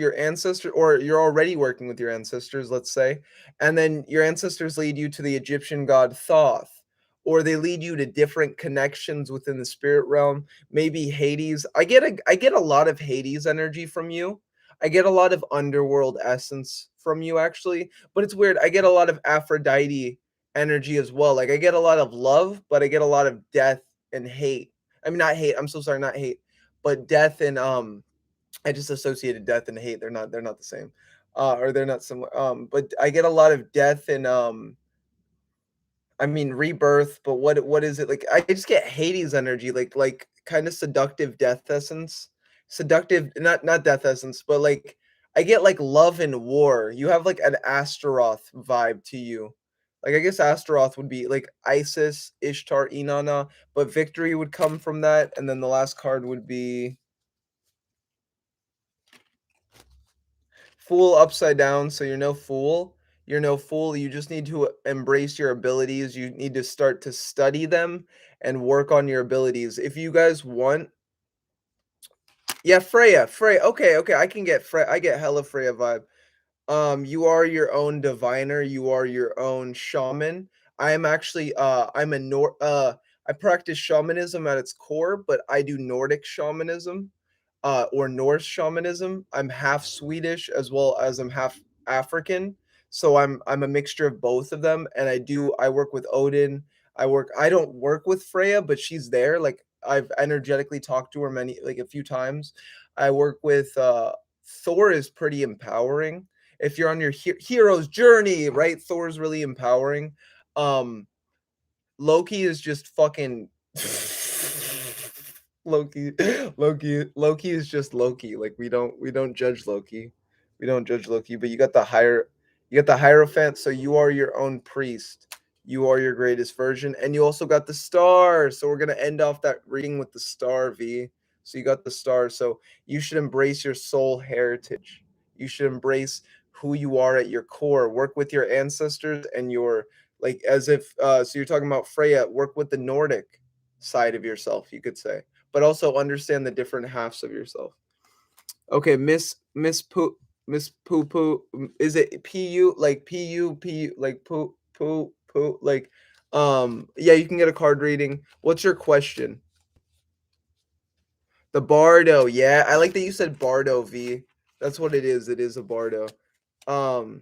or you're already working with your ancestors, let's say, and then your ancestors lead you to the Egyptian god Thoth, or they lead you to different connections within the spirit realm, maybe Hades. I get a lot of Hades energy from you. I get a lot of underworld essence from you actually, but it's weird. I get a lot of Aphrodite energy as well. Like I get a lot of love, but I get a lot of death and hate. I mean not hate, I'm so sorry, not hate, but death and I just associated death and hate. They're not the same. Or they're not similar. But I get a lot of death and I mean rebirth, but what is it? Like I just get Hades energy, like kind of seductive death essence. Seductive, not death essence, but like I get like love and war. You have like an Astaroth vibe to you. Like I guess Astaroth would be like Isis, Ishtar, Inanna, but victory would come from that, and then the last card would be Fool upside down, so you're no fool. You're no fool. You just need to embrace your abilities. You need to start to study them and work on your abilities. If you guys want, yeah, Freya, Freya. Okay, okay, I can get Freya. I get hella Freya vibe. You are your own diviner. You are your own shaman. I am actually, I practice shamanism at its core, but I do Nordic shamanism or Norse shamanism. I'm half Swedish as well as I'm half African. So I'm a mixture of both of them. And I work with Odin. I don't work with Freya, but she's there. Like I've energetically talked to her like a few times. I work with Thor is pretty empowering. If you're on your hero's journey, right? Thor's really empowering. Um Loki is just fucking Loki, Loki is just Loki. Like we don't judge Loki. We don't judge Loki, but you got the Hierophant, so you are your own priest. You are your greatest version. And you also got the star. So we're gonna end off that reading with the star, V. So you got the star. So you should embrace your soul heritage. You should embrace who you are at your core. Work with your ancestors and your like as if so you're talking about Freya, work with the Nordic side of yourself, you could say, but also understand the different halves of yourself. Okay, Miss Poo Poo, is it PU like PU like Poo like yeah, you can get a card reading. What's your question? The Bardo, yeah, I like that you said Bardo, V. That's what it is. It is a Bardo. Um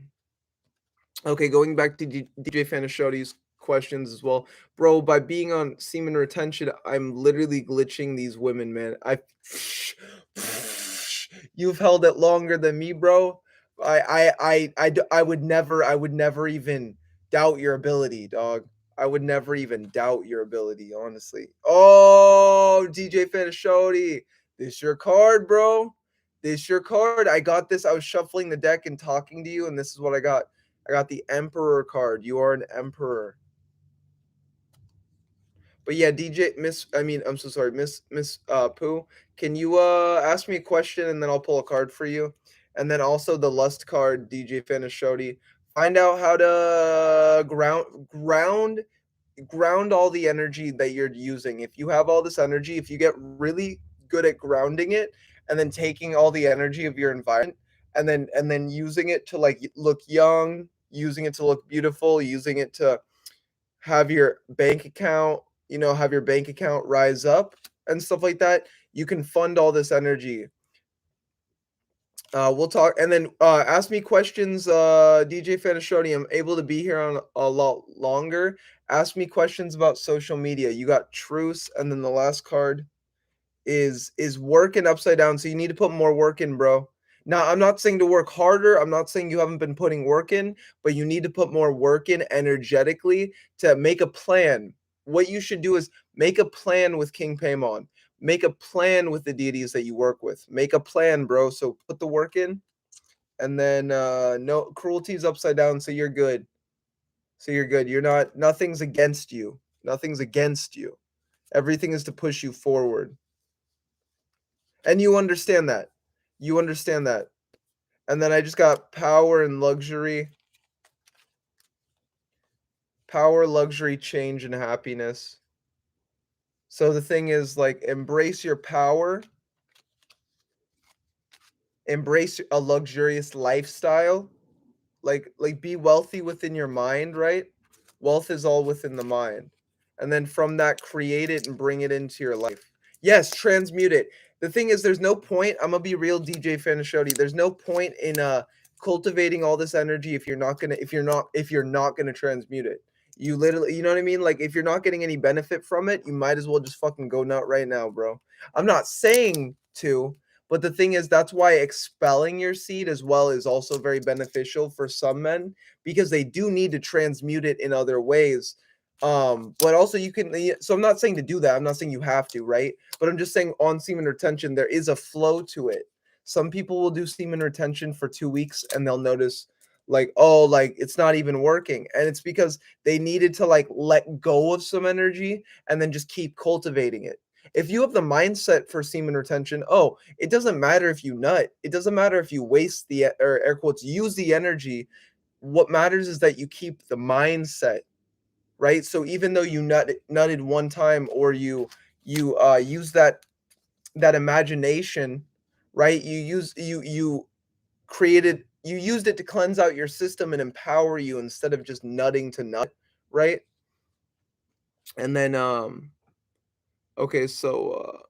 Okay, going back to DJ Fanashodi's questions as well. Bro, by being on semen retention, I'm literally glitching these women, man. You've held it longer than me, bro. I would never even doubt your ability, dog. I would never even doubt your ability, honestly. Oh, DJ Fanashodi, this your card, bro. This your card. I got this. I was shuffling the deck and talking to you, and this is what I got. I got the Emperor card. You are an Emperor. But yeah, DJ Miss I mean, I'm so sorry, Miss Pooh, can you ask me a question and then I'll pull a card for you? And then also the Lust card, DJ Fanashodi. Find out how to ground all the energy that you're using. If you have all this energy, if you get really good at grounding it and then taking all the energy of your environment and then using it to like look young, using it to look beautiful, using it to have your bank account, have your bank account rise up and stuff like that, you can fund all this energy. We'll talk and then ask me questions, DJ Fanashoni. I'm able to be here on a lot longer. Ask me questions about social media. You got truce, and then the last card is working upside down. So you need to put more work in, bro. Now, I'm not saying to work harder. I'm not saying you haven't been putting work in, but you need to put more work in energetically to make a plan. What you should do is make a plan with King Paimon. Make a plan with the deities that you work with. Make a plan, bro. So put the work in, and then no cruelty's upside down, so you're good. So you're good. You're not. Nothing's against you. Nothing's against you. Everything is to push you forward, and you understand that. You understand that. And then I just got power and luxury. Power, luxury, change, and happiness. So the thing is, like, embrace your power, embrace a luxurious lifestyle, like be wealthy within your mind, right? Wealth is all within the mind. And then from that, create it and bring it into your life. Yes, transmute it. The thing is, there's no point. I'm gonna be real, DJ Fanashoti. There's no point in cultivating all this energy if you're not gonna transmute it. You literally, you know what I mean? Like, if you're not getting any benefit from it, you might as well just fucking go nut right now, bro. I'm not saying to, but the thing is, that's why expelling your seed as well is also very beneficial for some men, because they do need to transmute it in other ways. But also you can, so I'm not saying to do that. I'm not saying you have to, right? But I'm just saying on semen retention, there is a flow to it. Some people will do semen retention for 2 weeks and they'll notice like, oh, like it's not even working. And it's because they needed to like let go of some energy and then just keep cultivating it. If you have the mindset for semen retention, oh, it doesn't matter if you nut. It doesn't matter if you waste the, or air quotes, use the energy. What matters is that you keep the mindset, right? So even though you nutted one time, or you use that imagination, right? You used it to cleanse out your system and empower you instead of just nutting to nut, right? And then okay, so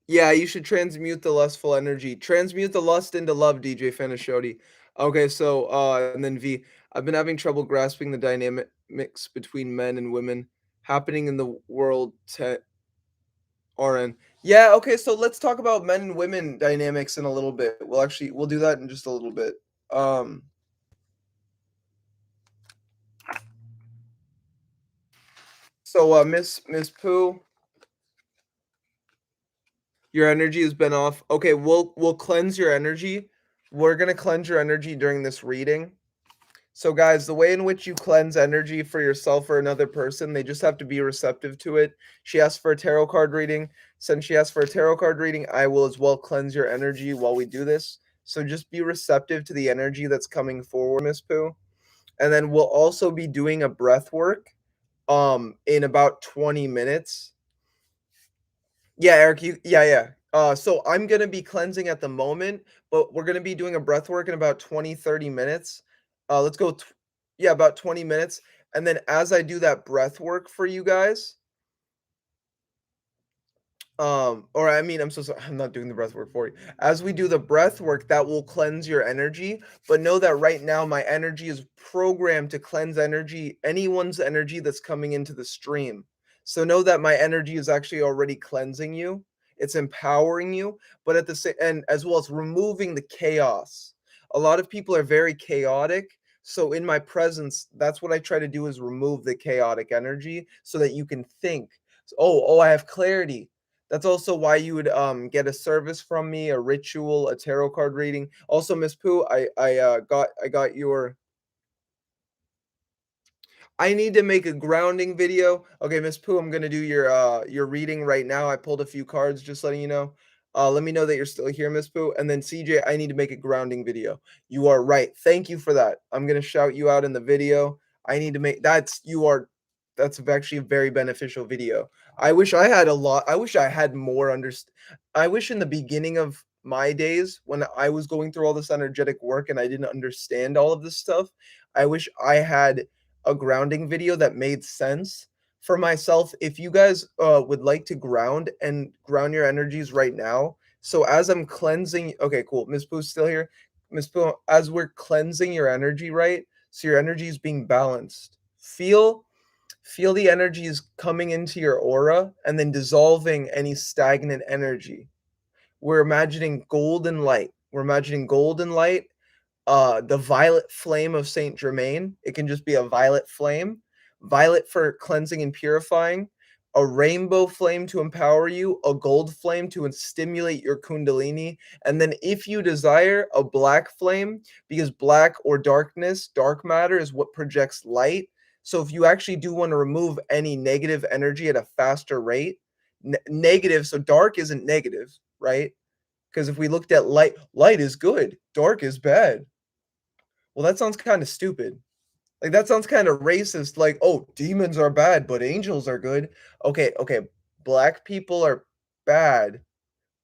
yeah, you should transmute the lustful energy. Transmute the lust into love, DJ Fanashoti. Okay, so and then V, I've been having trouble grasping the dynamics between men and women happening in the world to RN. Yeah, okay, so let's talk about men and women dynamics in a little bit. We'll do that in just a little bit. So Miss Pooh, your energy has been off. Okay, we'll cleanse your energy. We're gonna cleanse your energy during this reading. So, guys, the way in which you cleanse energy for yourself or another person, they just have to be receptive to it. She asked for a tarot card reading. Since she asked for a tarot card reading, I will as well cleanse your energy while we do this. So just be receptive to the energy that's coming forward, Miss Pooh. And then we'll also be doing a breath work in about 20 minutes. Yeah, Eric, yeah. So I'm gonna be cleansing at the moment, but we're gonna be doing a breath work in about 20, 30 minutes. Let's go, yeah, about 20 minutes. And then as I do that breath work for you guys, or I mean, I'm so sorry, I'm not doing the breath work for you. As we do the breath work, that will cleanse your energy. But know that right now, my energy is programmed to cleanse energy, anyone's energy that's coming into the stream. So know that my energy is actually already cleansing you. It's empowering you, but at the same, and as well as removing the chaos. A lot of people are very chaotic. So in my presence, that's what I try to do, is remove the chaotic energy so that you can think. Oh, I have clarity. That's also why you would get a service from me, a ritual, a tarot card reading. Also, Miss Pooh, I got your. I need to make a grounding video. Okay, Miss Pooh, I'm gonna do your reading right now. I pulled a few cards, just letting you know. Let me know that you're still here, Miss Pooh. And then CJ, I need to make a grounding video. You are right. Thank you for that. I'm gonna shout you out in the video. I need to make that's actually a very beneficial video. I wish I had a lot. I wish I had more I wish in the beginning of my days when I was going through all this energetic work and I didn't understand all of this stuff, I wish I had a grounding video that made sense for myself. If you guys would like to ground your energies right now, so as I'm cleansing, okay, cool. Miss Pooh's still here. Miss Pooh, as we're cleansing your energy, right? So your energy is being balanced. Feel the energies coming into your aura and then dissolving any stagnant energy. We're imagining golden light. We're imagining golden light, the violet flame of Saint Germain. It can just be a violet flame. Violet for cleansing and purifying. a rainbow flame to empower you, a gold flame to stimulate your Kundalini, and then if you desire, a black flame, because black or darkness, dark matter is what projects light. So if you actually do want to remove any negative energy at a faster rate, negative, so dark isn't negative, right? Because if we looked at light, light is good, dark is bad. Well, that sounds kind of stupid. Like, that sounds kinda racist, like, "Oh, demons are bad, but angels are good." Okay, okay, black people are bad,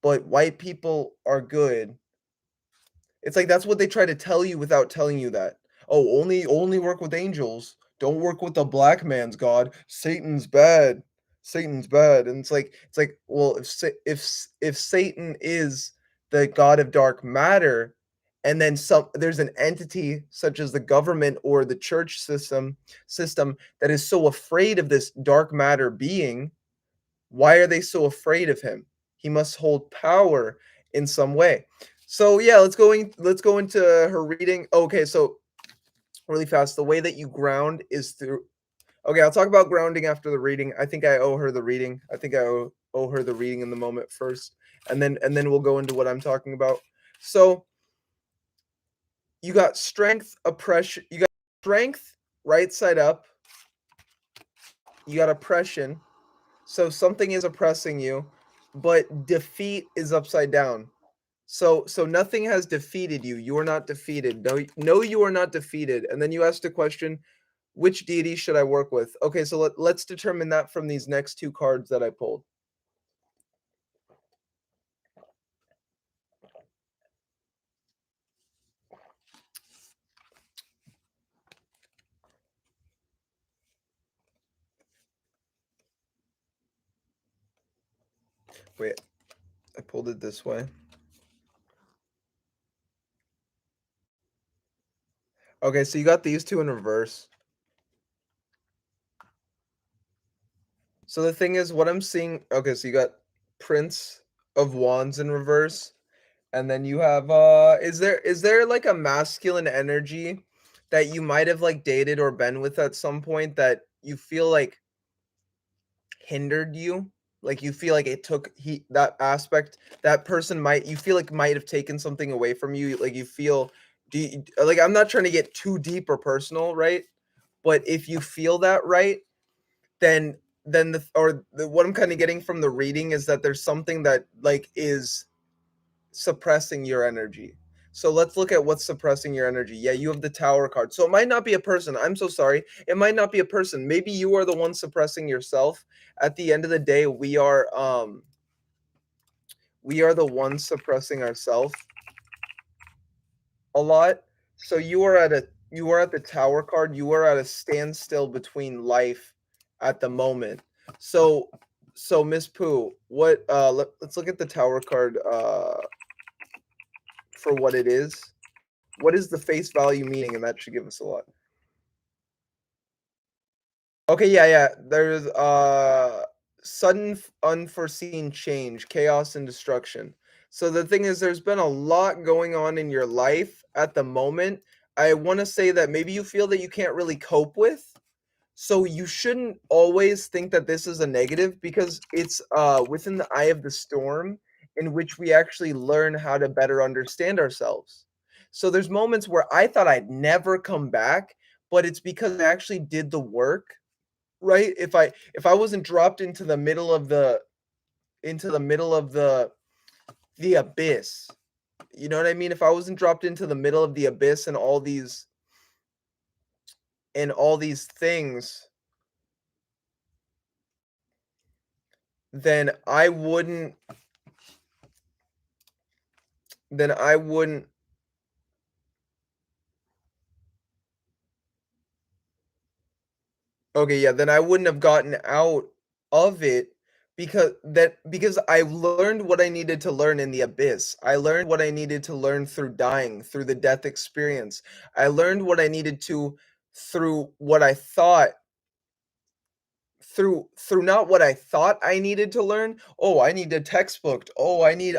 but white people are good. It's like that's what they try to tell you without telling you that. "Oh, only work with angels. Don't work with the black man's god. Satan's bad. Satan's bad." And it's like, well, if Satan is the god of dark matter, and then there's an entity such as the government or the church system that is so afraid of this dark matter being, why are they so afraid of him? He must hold power in some way. So yeah, let's go into her reading. Okay, so really fast, the way that you ground is through. Okay, I'll talk about grounding after the reading. I think I owe her the reading. I think I owe her the reading in the moment first, and then we'll go into what I'm talking about. So you got strength, oppression. You got strength, right side up. You got oppression. So something is oppressing you, but defeat is upside down. So nothing has defeated you. You are not defeated. No, no, you are not defeated. And then you asked a question, which deity should I work with? Okay, so let's determine that from these next two cards that I pulled. Wait, I pulled it this way. Okay, so you got these two in reverse. So the thing is, what I'm seeing, okay, so you got Prince of Wands in reverse, and then you have is there like a masculine energy that you might have like dated or been with at some point that you feel like hindered you? Like you feel like it took that aspect, that person might you feel like might have taken something away from you. Like you feel like, I'm not trying to get too deep or personal, right? But if you feel that, right, then what I'm kind of getting from the reading is that there's something that like is suppressing your energy. So let's look at what's suppressing your energy. Yeah, you have the Tower card. So it might not be a person. I'm so sorry. It might not be a person. Maybe you are the one suppressing yourself. At the end of the day, we are the ones suppressing ourselves a lot. So you are at the Tower card. You are at a standstill between life at the moment. So Miss Pooh, what let's look at the Tower card for what it is. What is the face value meaning? And that should give us a lot. Okay, yeah, yeah. There's sudden unforeseen change, chaos and destruction. So the thing is there's been a lot going on in your life at the moment. I want to say that maybe you feel that you can't really cope with. So you shouldn't always think that this is a negative because it's within the eye of the storm in which we actually learn how to better understand ourselves. So there's moments where I thought I'd never come back, but it's because I actually did the work, right? If I wasn't dropped into the middle of the abyss, you know what I mean? If I wasn't dropped into the middle of the abyss and all these things, then I wouldn't. Okay, yeah, then I wouldn't have gotten out of it because I learned what I needed to learn in the abyss. I learned what I needed to learn through dying, through the death experience. I learned what I needed to through what I thought through not what I thought I needed to learn. Oh, I need a textbook. Oh, I need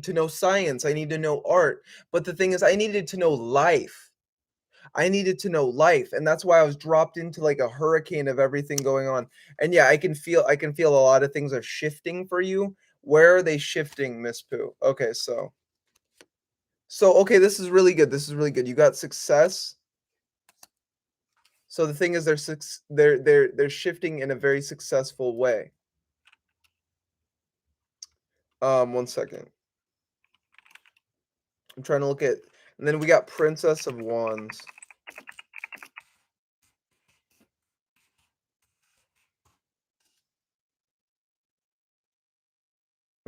to know science. I need to know art. But the thing is I needed to know life. I needed to know life, and that's why I was dropped into like a hurricane of everything going on. And yeah, I can feel a lot of things are shifting for you. Where are they shifting, Miss Pooh? Okay, so okay, this is really good. This is really good. You got success. So the thing is they're shifting in a very successful way. One second. I'm trying to look at, and then we got Princess of Wands.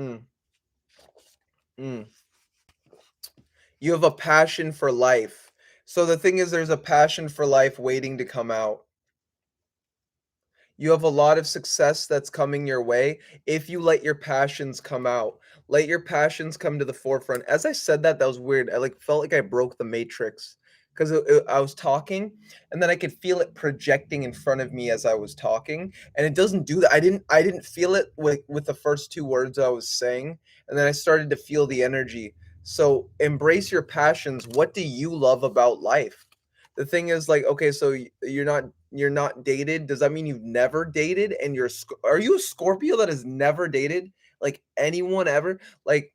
Mm, mm. You have a passion for life. So the thing is there's a passion for life waiting to come out. You have a lot of success that's coming your way if you let your passions come out. Let your passions come to the forefront. As I said that, that was weird. I like felt like I broke the matrix because I was talking and then I could feel it projecting in front of me as I was talking, and it doesn't do that. I didn't feel it with the first two words I was saying, and then I started to feel the energy. So embrace your passions. What do you love about life? The thing is like, okay, so you're not dated. Does that mean you've never dated and are you a Scorpio that has never dated like anyone ever? Like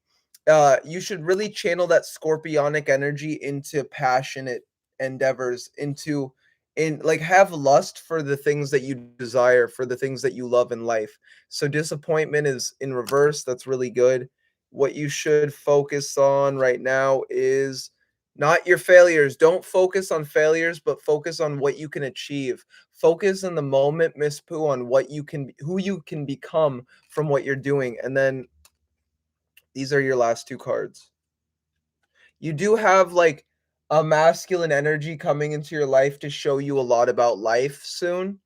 you should really channel that scorpionic energy into passionate endeavors, into in like have lust for the things that you desire, for the things that you love in life. So disappointment is in reverse. That's really good. What you should focus on right now is not your failures. Don't focus on failures, but focus on what you can achieve. Focus in the moment, Miss Pooh, on what you can who you can become from what you're doing. And then these are your last two cards. You do have like a masculine energy coming into your life to show you a lot about life soon.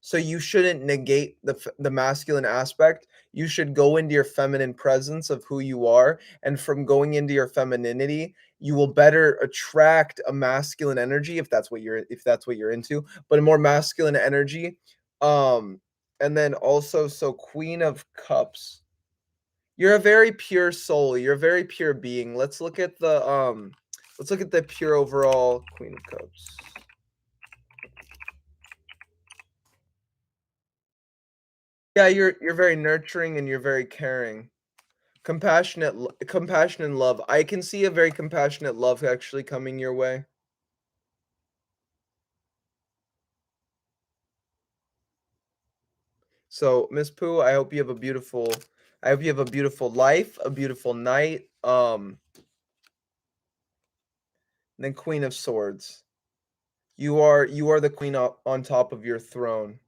So you shouldn't negate the masculine aspect. You should go into your feminine presence of who you are, and from going into your femininity, you will better attract a masculine energy if that's what you're into, but a more masculine energy. Um and then also so Queen of Cups. You're a very pure soul. You're a very pure being. Let's look at the pure overall Queen of Cups. Yeah, you're very nurturing and you're very caring. Compassion and love. I can see a very compassionate love actually coming your way. So, Miss Pooh, I hope you have a beautiful life, a beautiful night. Then Queen of Swords. You are the queen on top of your throne.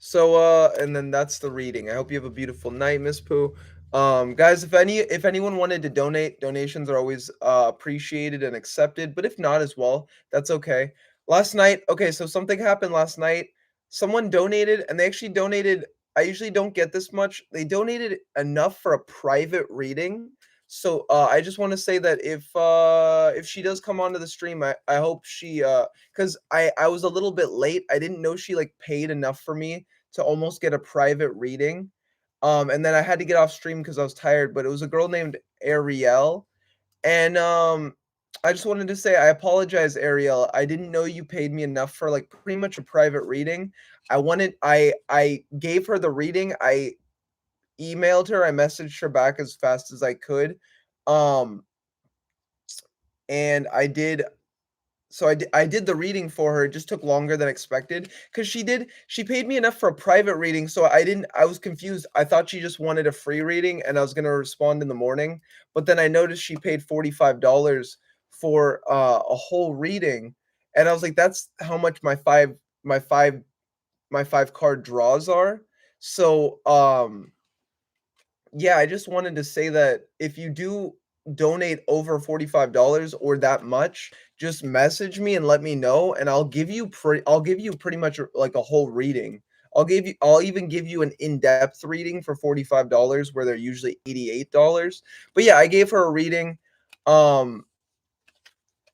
So and then that's the reading. I hope you have a beautiful night, Miss Pooh. Guys, if anyone wanted to donate, donations are always appreciated and accepted, but if not as well, that's okay. Last night, okay, so something happened last night. Someone donated and they actually donated. I usually don't get this much. They donated enough for a private reading. So I just want to say that if she does come onto the stream, I hope she because I was a little bit late. I didn't know she like paid enough for me to almost get a private reading. And then I had to get off stream because I was tired, but it was a girl named Ariel. And I just wanted to say I apologize, Ariel. I didn't know you paid me enough for like pretty much a private reading. I gave her the reading. I emailed her, I messaged her back as fast as I could. Um and I did the reading for her. It just took longer than expected because she paid me enough for a private reading, so I was confused. I thought she just wanted a free reading and I was gonna respond in the morning, but then I noticed she paid $45 for, a whole reading, and I was like, "That's how much my 5 my 5 card draws are." So, yeah, I just wanted to say that if you do donate over $45 or that much, just message me and let me know, and I'll give you pretty much like a whole reading. I'll even give you an in-depth reading for $45 where they're usually $88. But yeah, I gave her a reading, um,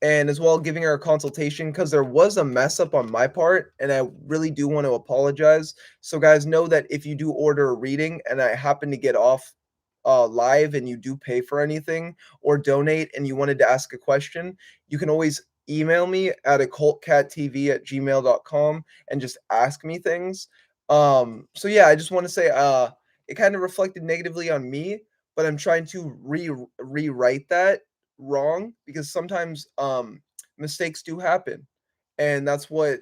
and as well giving her a consultation because there was a mess up on my part, and I really do want to apologize. So guys, know that if you do order a reading and I happen to get off live and you do pay for anything or donate and you wanted to ask a question, you can always email me at occultcattv@gmail.com and just ask me things. So yeah, I just want to say it kind of reflected negatively on me, but I'm trying to rewrite that wrong because sometimes mistakes do happen. And that's what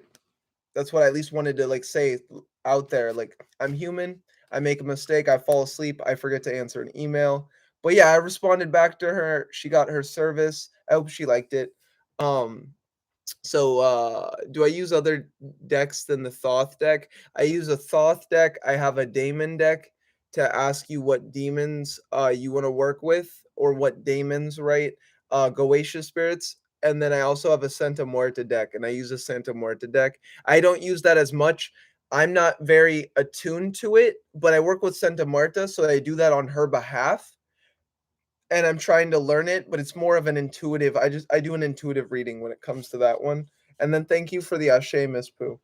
I at least wanted to like say out there. Like I'm human. I make a mistake. I fall asleep. I forget to answer an email. But yeah, I responded back to her. She got her service. I hope she liked it. Um, so, do I use other decks than the Thoth deck? I use a Thoth deck. I have a Daemon deck to ask you what demons you want to work with or what daemons, right? Goetia spirits. And then I also have a Santa Muerta deck, and I use a Santa Muerta deck. I don't use that as much. I'm not very attuned to it, but I work with Santa Muerta, so I do that on her behalf and I'm trying to learn it, but it's more of an intuitive. I do an intuitive reading when it comes to that one. And then thank you for the Ashe, Miss Pooh.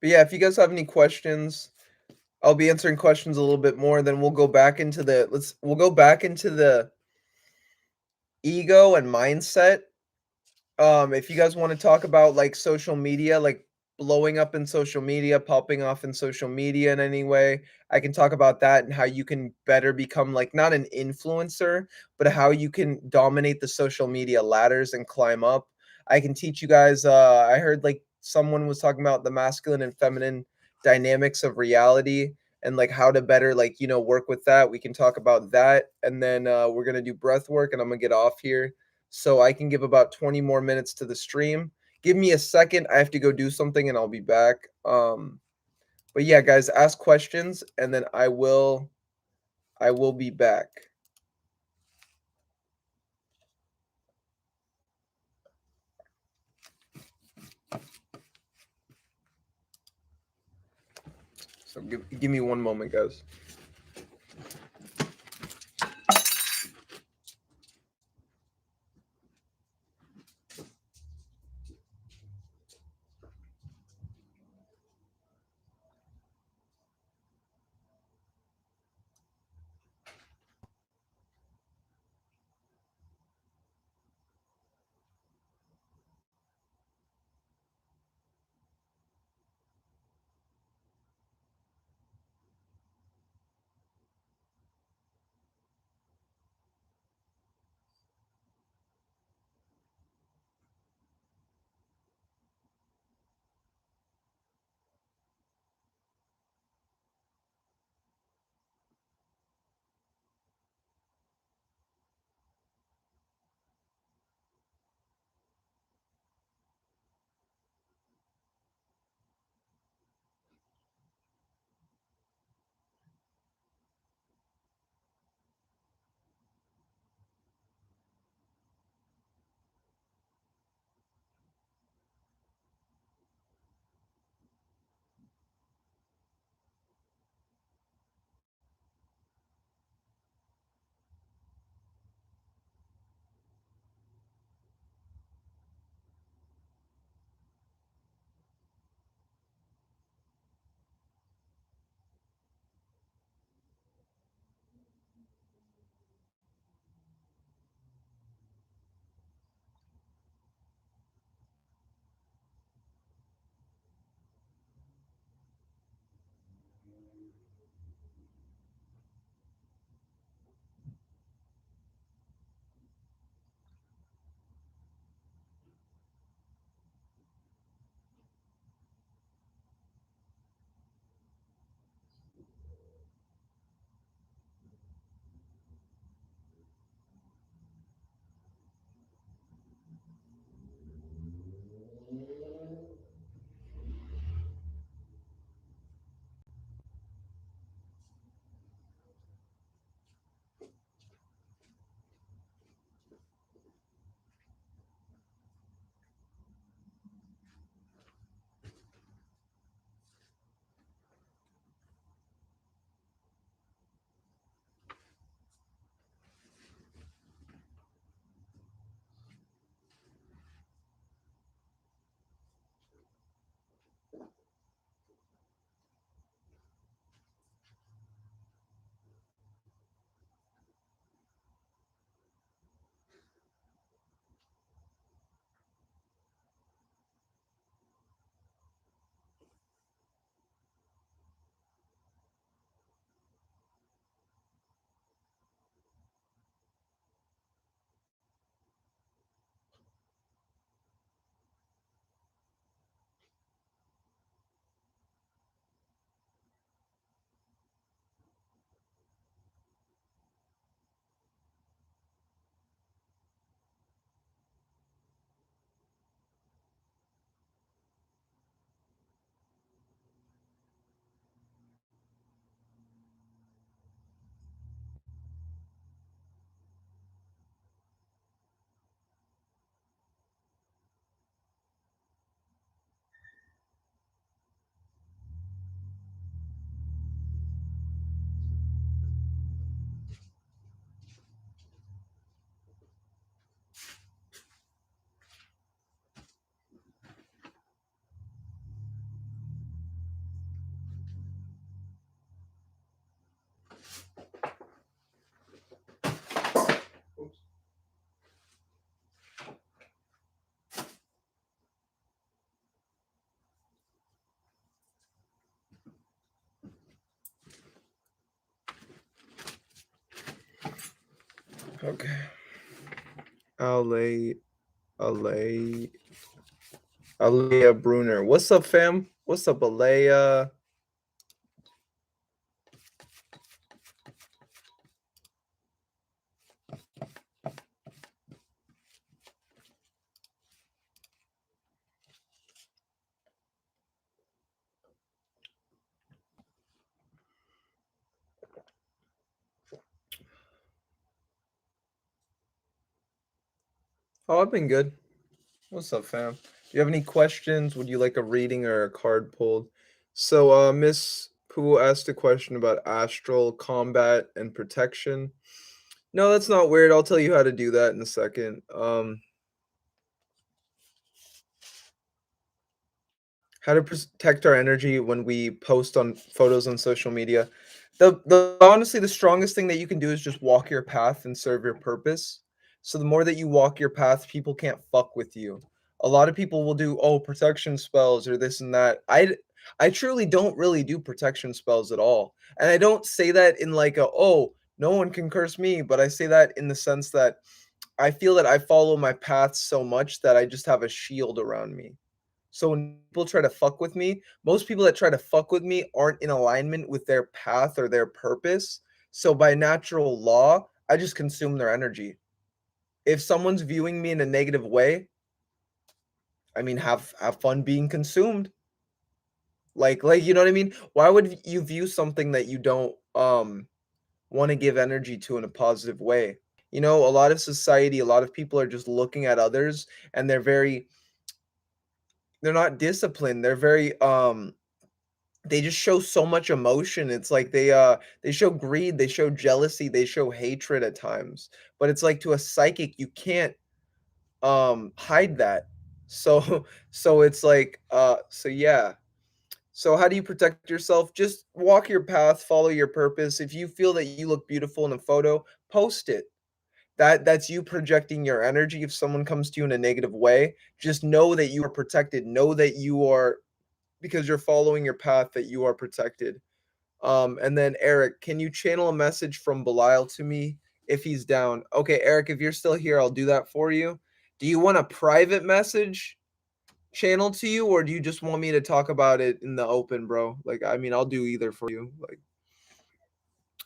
But yeah, if you guys have any questions, I'll be answering questions a little bit more. Then we'll go back into the ego and mindset. If you guys want to talk about like social media, like blowing up in social media, popping off in social media in any way, I can talk about that and how you can better become like not an influencer, but how you can dominate the social media ladders and climb up. I can teach you guys. I heard like someone was talking about the masculine and feminine dynamics of reality and like how to better like work with that. We can talk about that, and then we're gonna do breath work, and I'm gonna get off here so I can give about 20 more minutes to the stream. Give me a second. I have to go do something and I'll be back. But yeah, guys, ask questions and then I will be back. So give me one moment, guys. Okay. Alay, Alay, Alea Bruner. What's up, fam? What's up, Alea? Oh, I've been good. What's up, fam? Do you have any questions? Would you like a reading or a card pulled? So, Miss Pooh asked a question about astral combat and protection. No, that's not weird. I'll tell you how to do that in a second. How to protect our energy when we post on photos on social media. The honestly, the strongest thing that you can do is just walk your path and serve your purpose. So the more that you walk your path, people can't fuck with you. A lot of people will do protection spells or this and that. I truly don't really do protection spells at all. And I don't say that in like a no one can curse me, but I say that in the sense that I feel that I follow my path so much that I just have a shield around me. So when people try to fuck with me, most people that try to fuck with me aren't in alignment with their path or their purpose. So by natural law, I just consume their energy. If someone's viewing me in a negative way, I mean have fun being consumed. Like you know what I mean? Why would you view something that you don't want to give energy to in a positive way? You know, a lot of society, a lot of people are just looking at others and they're not disciplined. They're very they just show so much emotion. It's like they show greed, they show jealousy, they show hatred at times. But it's like to a psychic, you can't hide that. So so it's like so yeah. So how do you protect yourself? Just walk your path, follow your purpose. If you feel that you look beautiful in a photo, post it. That's you projecting your energy. If someone comes to you in a negative way, just know that you are protected. Know that you are because you're following your path that you are protected. And then Eric, can you channel a message from Belial to me if he's down? Okay, Eric, if you're still here, I'll do that for you. Do you want a private message channeled to you, or do you just want me to talk about it in the open, bro? Like, I mean, I'll do either for you. Like,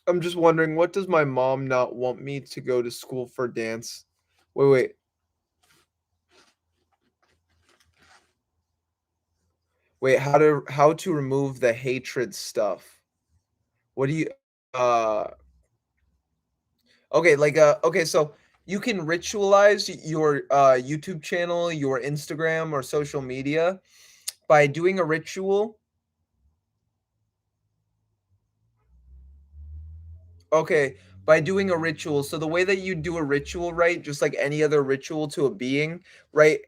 I'm just wondering, what does my mom not want me to go to school for dance? Wait. Wait, how to remove the hatred stuff? What do you uh Okay, like, okay, so you can ritualize your, YouTube channel, your Instagram, or social media by doing a ritual. Okay, by doing a ritual. So the way that you do a ritual, right, just like any other ritual to a being, right?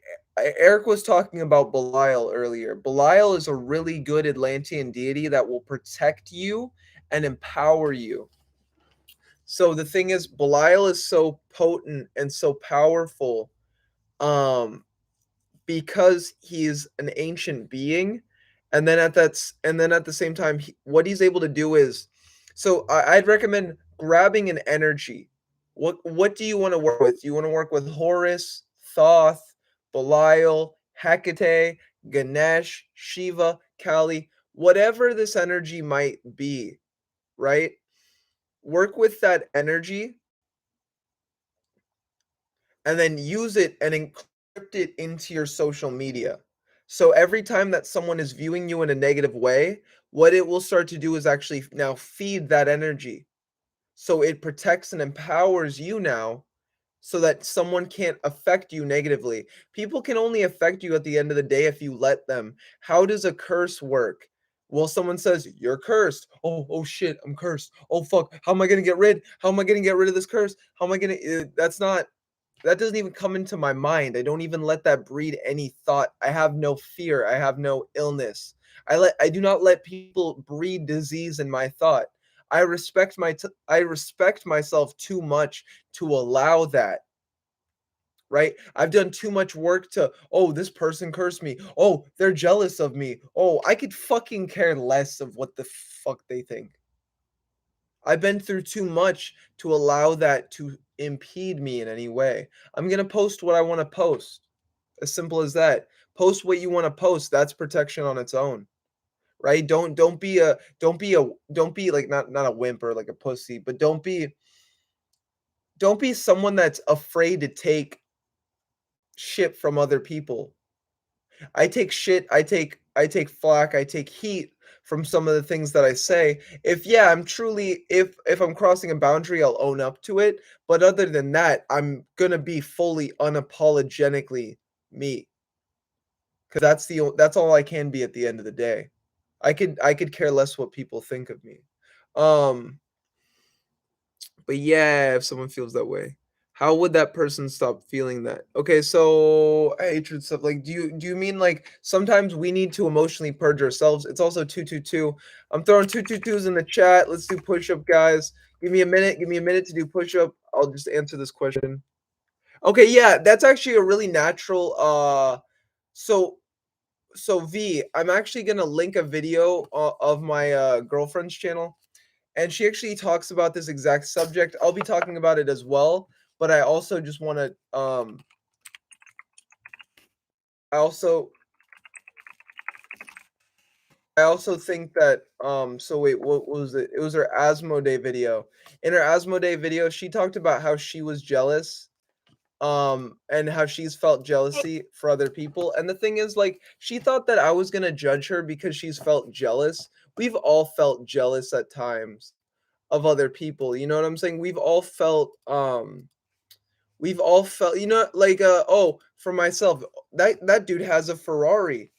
Eric was talking about Belial earlier. Belial is a really good Atlantean deity that will protect you and empower you. So the thing is, Belial is so potent and so powerful. Um, because he's an ancient being, and then at the same time, what he's able to do is, so I'd recommend grabbing an energy. What do you want to work with? Do you want to work with Horus, Thoth, Belial, Hecate, Ganesh, Shiva, Kali, whatever this energy might be, right? Work with that energy and then use it and encrypt it into your social media. So every time that someone is viewing you in a negative way, what it will start to do is actually now feed that energy. So it protects and empowers you now so that someone can't affect you negatively. People can only affect you at the end of the day if you let them. How does a curse work? Well, someone says, "You're cursed." Oh shit, I'm cursed. Oh fuck, how am I going to get rid? How am I going to get rid of this curse? How am I going to That's not that doesn't even come into my mind. I don't even let that breed any thought. I have no fear. I have no illness. I do not let people breed disease in my thought. I respect myself too much to allow that, right? I've done too much work to, this person cursed me. Oh, they're jealous of me. Oh, I could fucking care less of what the fuck they think. I've been through too much to allow that to impede me in any way. I'm gonna post what I want to post. As simple as that. Post what you want to post. That's protection on its own, right? Don't be like not a wimp or like a pussy, but don't be someone that's afraid to take shit from other people. I take shit, I take flack, I take heat from some of the things that I say. If yeah, I'm truly if I'm crossing a boundary, I'll own up to it, but other than that, I'm gonna be fully unapologetically me, because that's all I can be at the end of the day. I could care less what people think of me. Um, but yeah, if someone feels that way, how would that person stop feeling that? Okay, so hatred stuff. Like, do you mean like sometimes we need to emotionally purge ourselves? It's also 222. I'm throwing 222s in the chat. Let's do push up, guys. Give me a minute. Give me a minute to do push up. I'll just answer this question. Okay, yeah, that's actually a really natural. So V, I'm actually gonna link a video of my girlfriend's channel, and she actually talks about this exact subject. I'll be talking about it as well, but I also just want to I also I also think that so wait, what was it? It was her Asmodee video. In her Asmodee video, she talked about how she was jealous and how she's felt jealousy for other people. And the thing is, like, she thought that I was going to judge her because she's felt jealous. We've all felt jealous at times of other people. You know what I'm saying? We've all felt, you know, like oh, for myself, that dude has a Ferrari.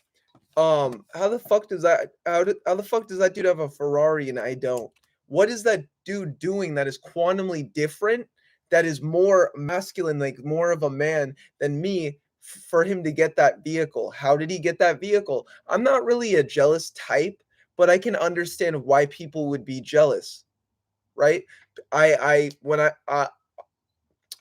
How the fuck does that how the fuck does that dude have a Ferrari and I don't? What is that dude doing that is quantumly different, that is more masculine, like more of a man than me, for him to get that vehicle? How did he get that vehicle? I'm not really a jealous type, but I can understand why people would be jealous, right? I when I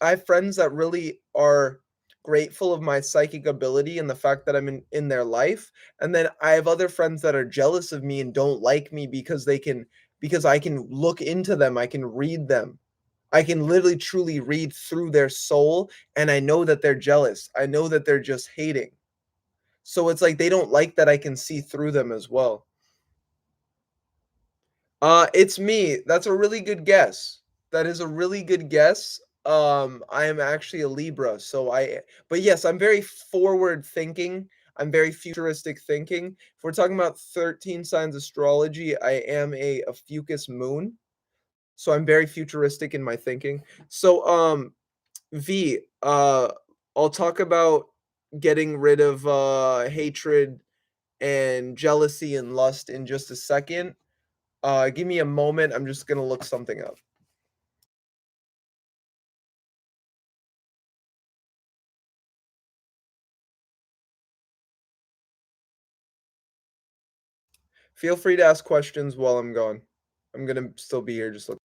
have friends that really are grateful of my psychic ability and the fact that I'm in their life. And then I have other friends that are jealous of me and don't like me because because I can look into them, I can read them. I can literally truly read through their soul, and I know that they're jealous. I know that they're just hating. So it's like they don't like that I can see through them as well. It's me. That's a really good guess. That is a really good guess. I am actually a Libra, so but yes, I'm very forward thinking. I'm very futuristic thinking. If we're talking about 13 signs astrology, I am a Fucus moon, so I'm very futuristic in my thinking. So, V, I'll talk about getting rid of hatred and jealousy and lust in just a second. Give me a moment. I'm just gonna look something up. Feel free to ask questions while I'm gone. I'm gonna still be here. Just look.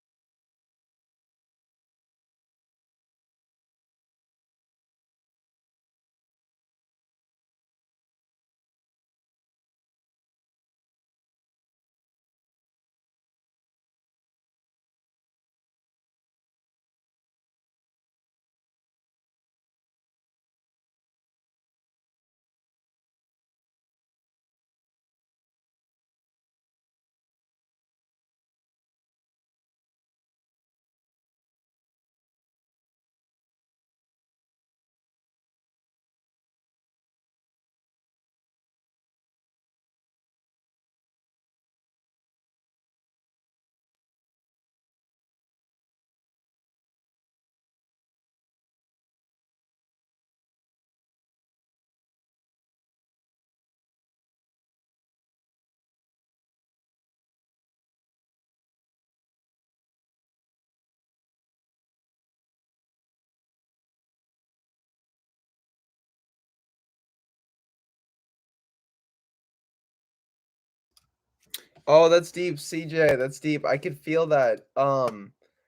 Oh, that's deep, CJ. That's deep. I could feel that.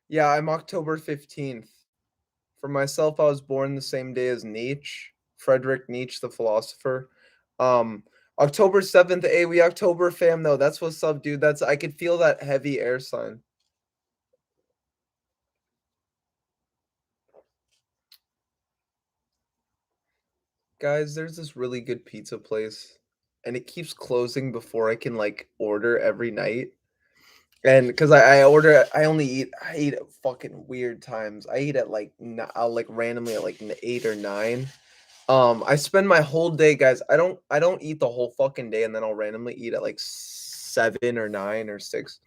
Yeah, I'm October 15th. For myself, I was born the same day as Nietzsche, Friedrich Nietzsche, the philosopher. Um, October 7th. Hey, we October fam though. That's what's up, dude. That's I could feel that heavy air sign. Guys, there's this really good pizza place, and it keeps closing before I can, like, order every night. And because I only eat at fucking weird times. I eat at, like, I'll, like, randomly at, like, 8 or 9. I spend my whole day, guys, I don't eat the whole fucking day, and then I'll randomly eat at, like, 7 or 9 or 6.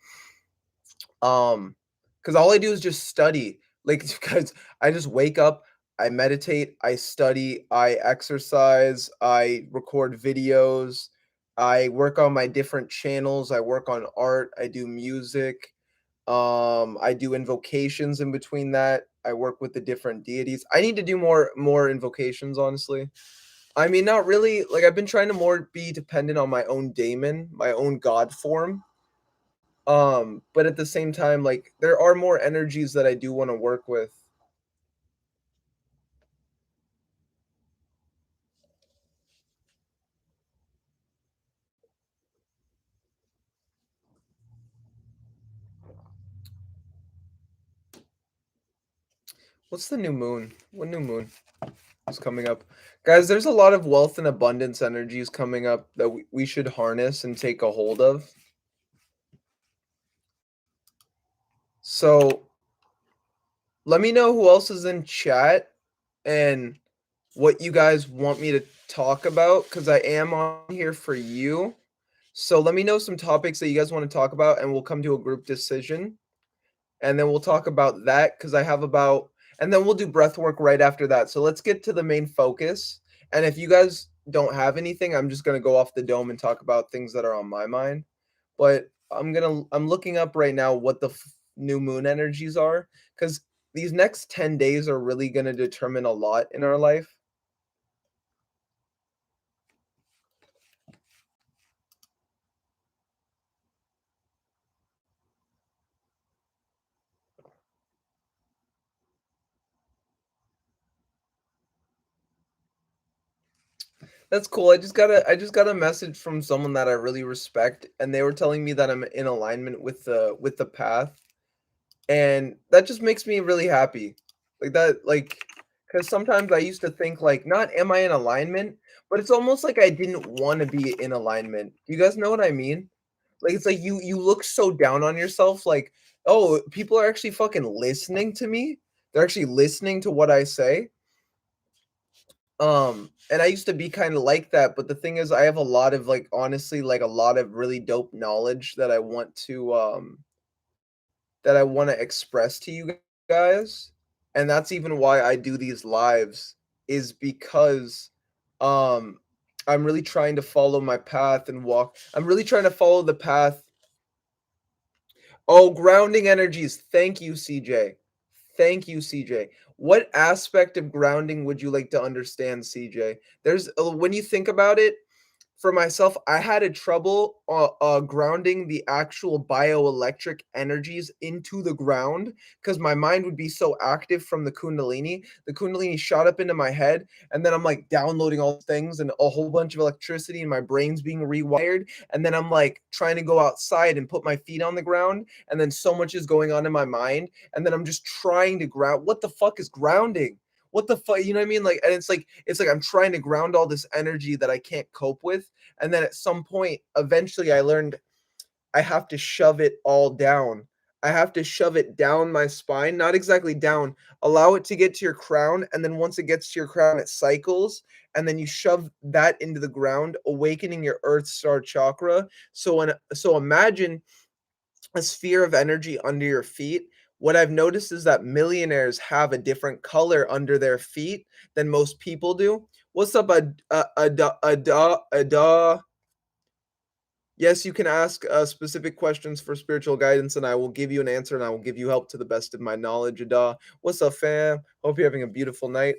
Because all I do is just study. Like, because I just wake up, I meditate, I study, I exercise, I record videos, I work on my different channels, I work on art, I do music, I do invocations in between that. I work with the different deities. I need to do more invocations, honestly. I mean, not really. Like, I've been trying to more be dependent on my own daemon, my own god form. But at the same time, like, there are more energies that I do wanna work with. What's the new moon? What new moon is coming up? Guys, there's a lot of wealth and abundance energies coming up that we should harness and take a hold of. So, let me know who else is in chat and what you guys want me to talk about, because I am on here for you. So let me know some topics that you guys want to talk about, and we'll come to a group decision. And then we'll talk about that because I have about, and then we'll do breath work right after that. So let's get to the main focus. And if you guys don't have anything, I'm just gonna go off the dome and talk about things that are on my mind. But I'm looking up right now what the new moon energies are, because these next 10 days are really gonna determine a lot in our life. That's cool. I just got a message from someone that I really respect, and they were telling me that I'm in alignment with the path, and that just makes me really happy. Like that, like, because sometimes I used to think like, not am I in alignment, but it's almost like I didn't want to be in alignment. Do you guys know what I mean? Like it's like you look so down on yourself, like, oh, people are actually fucking listening to me. They're actually listening to what I say. And I used to be kind of like that, but the thing is I have a lot of like honestly like a lot of really dope knowledge that I want to express to you guys. And that's even why I do these lives is because um I'm really trying to follow my path and walk. I'm really trying to follow the path. Oh, grounding energies. Thank you, CJ. Thank you, CJ. What aspect of grounding would you like to understand, CJ? There's when you think about it, for myself, I had a trouble grounding the actual bioelectric energies into the ground because my mind would be so active from the Kundalini. The Kundalini shot up into my head, and then I'm like downloading all things and a whole bunch of electricity, and my brain's being rewired. And then I'm like trying to go outside and put my feet on the ground, and then so much is going on in my mind, and then I'm just trying to ground. What the fuck is grounding? What the fuck, you know what I mean? Like, and it's like I'm trying to ground all this energy that I can't cope with, and then at some point eventually I learned I have to shove it all down. I have to shove it down my spine, not exactly down, allow it to get to your crown, and then once it gets to your crown it cycles, and then you shove that into the ground, awakening your earth star chakra. So imagine a sphere of energy under your feet. What I've noticed is that millionaires have a different color under their feet than most people do. What's up, Ada? Yes, you can ask specific questions for spiritual guidance, and I will give you an answer, and I will give you help to the best of my knowledge. Ada, what's up, fam? Hope you're having a beautiful night.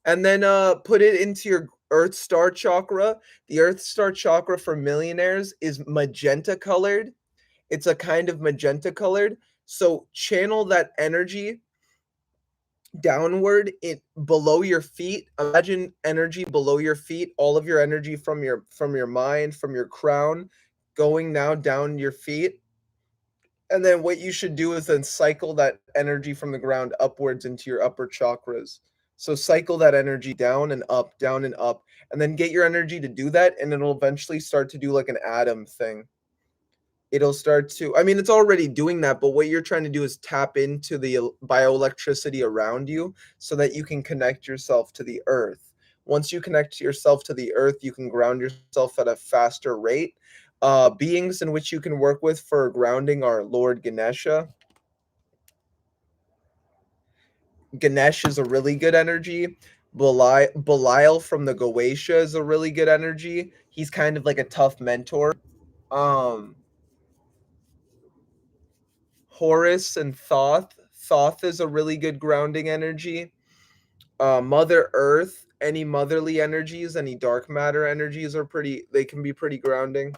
And then put it into your Earth Star chakra. The Earth Star chakra for millionaires is magenta colored. It's a kind of magenta colored. So channel that energy downward it below your feet. Imagine energy below your feet, all of your energy from your mind, from your crown, going now down your feet. And then what you should do is then cycle that energy from the ground upwards into your upper chakras. So cycle that energy down and up, and then get your energy to do that, and it'll eventually start to do like an atom thing. It'll start to, I mean, it's already doing that, but what you're trying to do is tap into the bioelectricity around you so that you can connect yourself to the earth. Once you connect yourself to the earth, you can ground yourself at a faster rate. Beings in which you can work with for grounding are Lord Ganesha. Ganesh is a really good energy. Belial from the Goetia is a really good energy. He's kind of like a tough mentor. Um, Horus and Thoth. Thoth is a really good grounding energy. Mother Earth, any motherly energies, any dark matter energies are pretty, they can be pretty grounding.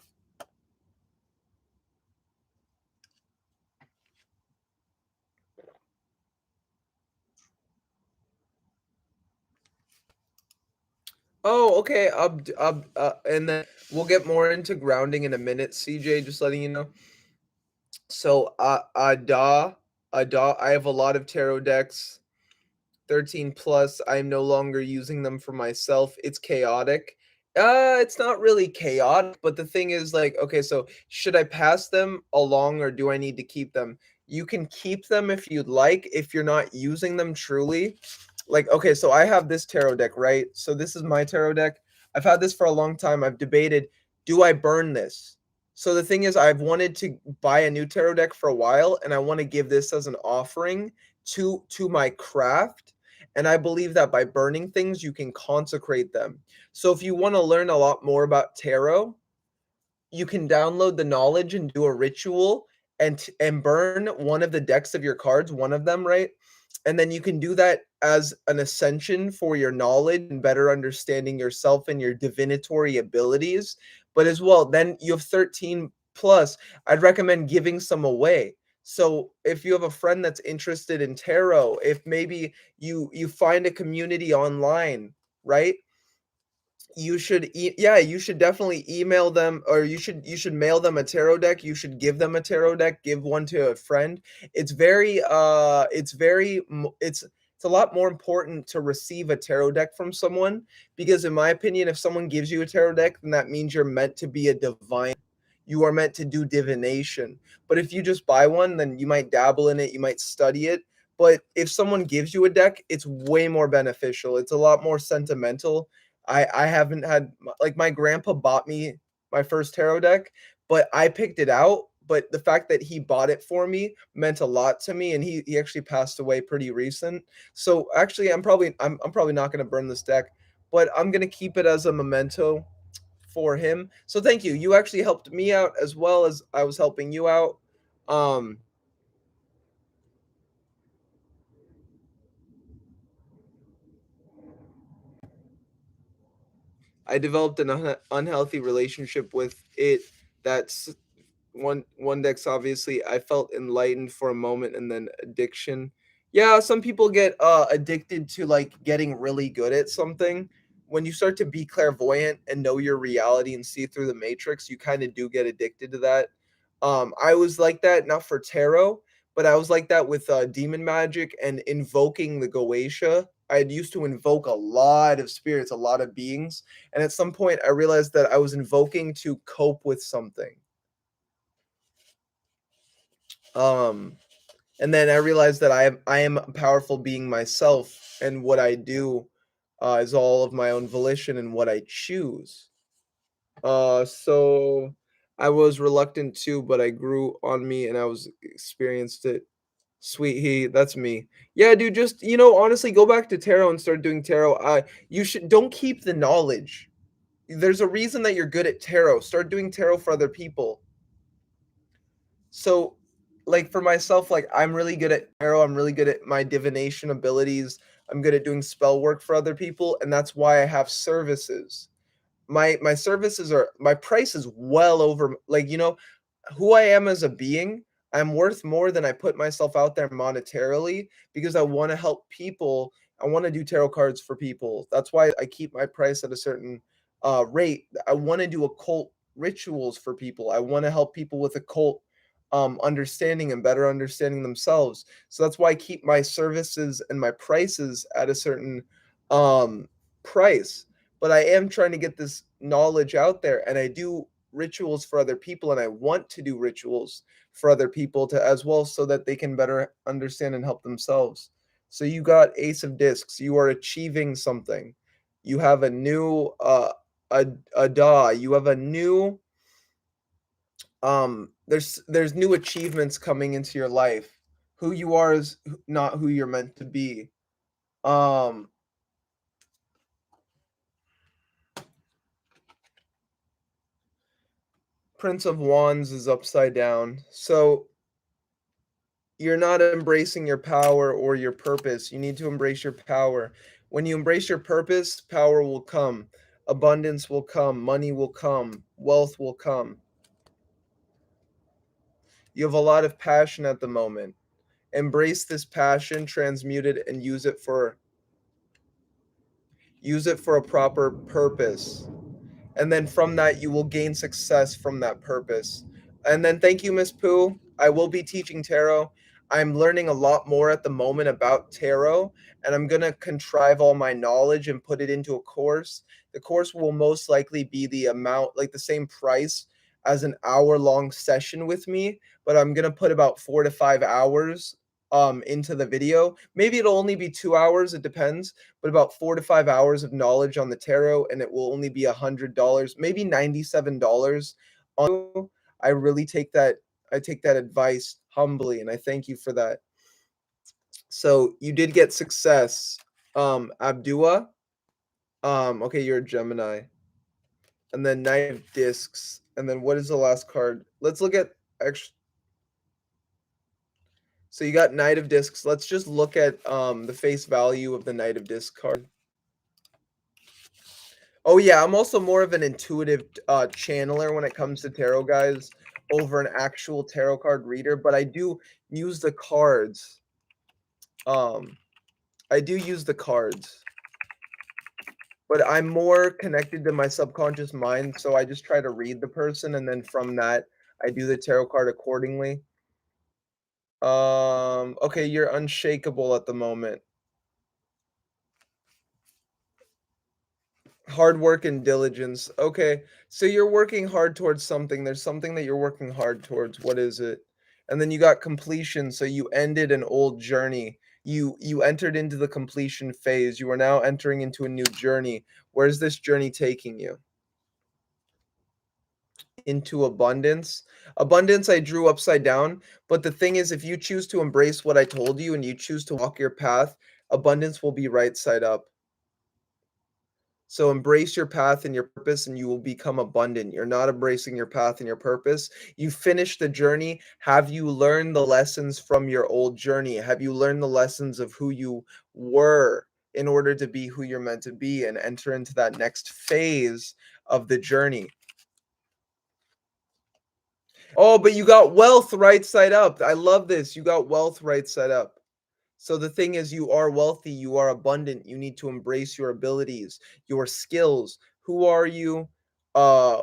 Oh, okay. And then we'll get more into grounding in a minute, CJ, just letting you know. So, Ada, I have a lot of tarot decks. 13 plus. I'm no longer using them for myself. It's chaotic. It's not really chaotic, but the thing is like, okay, so should I pass them along or do I need to keep them? You can keep them if you'd like, if you're not using them truly. Like, okay, so I have this tarot deck, right? So this is my tarot deck. I've had this for a long time. I've debated, do I burn this? So the thing is, I've wanted to buy a new tarot deck for a while, and I want to give this as an offering to my craft, and I believe that by burning things, you can consecrate them. So if you want to learn a lot more about tarot, you can download the knowledge and do a ritual and burn one of the decks of your cards, one of them, right? And then you can do that as an ascension for your knowledge and better understanding yourself and your divinatory abilities. But as well, then you have 13 plus. I'd recommend giving some away. So if you have a friend that's interested in tarot, if maybe you find a community online, right? You should definitely email them, or you should mail them a tarot deck. You should give them a tarot deck, give one to a friend. It's a lot more important to receive a tarot deck from someone, because in my opinion, if someone gives you a tarot deck, then that means you're meant to be a divine. You are meant to do divination. But if you just buy one, then you might dabble in it, you might study it. But if someone gives you a deck, it's way more beneficial. It's a lot more sentimental. I haven't had, like, my grandpa bought me my first tarot deck, but I picked it out. But the fact that he bought it for me meant a lot to me, and he actually passed away pretty recent. So actually, I'm probably not going to burn this deck, but I'm going to keep it as a memento for him. So thank you. You actually helped me out as well as I was helping you out. Um, I developed an unhealthy relationship with it. That's one deck's obviously I felt enlightened for a moment, and then addiction. Yeah, some people get addicted to like getting really good at something. When you start to be clairvoyant and know your reality and see through the matrix, you kind of do get addicted to that. I was like that, not for tarot, but I was like that with demon magic and invoking the Goetia. I had used to invoke a lot of spirits, a lot of beings, and at some point I realized that I was invoking to cope with something. Um, and then I realized that I am a powerful being myself, and what I do is all of my own volition and what I choose. So I was reluctant to, but I grew on me, and I was experienced it. Sweet he, that's me. Yeah, dude, just honestly, go back to tarot and start doing tarot. You should don't keep the knowledge. There's a reason that you're good at tarot. Start doing tarot for other people. So, like for myself, like I'm really good at tarot. I'm really good at my divination abilities. I'm good at doing spell work for other people, and that's why I have services. My services are, my price is well over, like, who I am as a being. I'm worth more than I put myself out there monetarily, because I want to help people. I want to do tarot cards for people. That's why I keep my price at a certain rate. I want to do occult rituals for people. I want to help people with occult understanding and better understanding themselves. So that's why I keep my services and my prices at a certain price. But I am trying to get this knowledge out there, and I do rituals for other people, and I want to do rituals for other people to as well, so that they can better understand and help themselves. So you got Ace of Discs. You are achieving something. You have a new a da. You have a new there's new achievements coming into your life. Who you are is not who you're meant to be. Um Prince of Wands is upside down. So you're not embracing your power or your purpose. You need to embrace your power. When you embrace your purpose, power will come. Abundance will come, money will come, wealth will come. You have a lot of passion at the moment. Embrace this passion, transmute it, and use it for a proper purpose. And then from that, you will gain success from that purpose. And then thank you, Miss Pooh. I will be teaching tarot. I'm learning a lot more at the moment about tarot, and I'm going to contrive all my knowledge and put it into a course. The course will most likely be the amount, like the same price as an hour-long session with me, but I'm going to put about 4 to 5 hours into the video. Maybe it'll only be 2 hours, it depends, but about 4 to 5 hours of knowledge on the tarot, and it will only be $100, maybe $97. I really take that. I take that advice humbly, and I thank you for that. So you did get success, Abdua. Okay, you're a Gemini, and then Knight of Discs, and then what is the last card? Let's look at actually. So you got Knight of Discs. Let's just look at the face value of the Knight of Discs card. Oh yeah, I'm also more of an intuitive channeler when it comes to tarot, guys, over an actual tarot card reader, but I do use the cards. Um I do use the cards, but I'm more connected to my subconscious mind, so I just try to read the person, and then from that I do the tarot card accordingly. Okay, you're unshakable at the moment. Hard work and diligence. Okay. So you're working hard towards something. There's something that you're working hard towards. What is it? And then you got completion. So you ended an old journey. You entered into the completion phase. You are now entering into a new journey. Where's this journey taking you? Into abundance. Abundance I drew upside down, but the thing is if you choose to embrace what I told you and you choose to walk your path, abundance will be right side up. So embrace your path and your purpose, and you will become abundant. You're not embracing your path and your purpose. You finish the journey. Have you learned the lessons from your old journey? Have you learned the lessons of who you were in order to be who you're meant to be and enter into that next phase of the journey? Oh, but you got wealth right side up. I love this. You got wealth right side up. So the thing is, you are wealthy, you are abundant. You need to embrace your abilities, your skills. Who are you? Uh,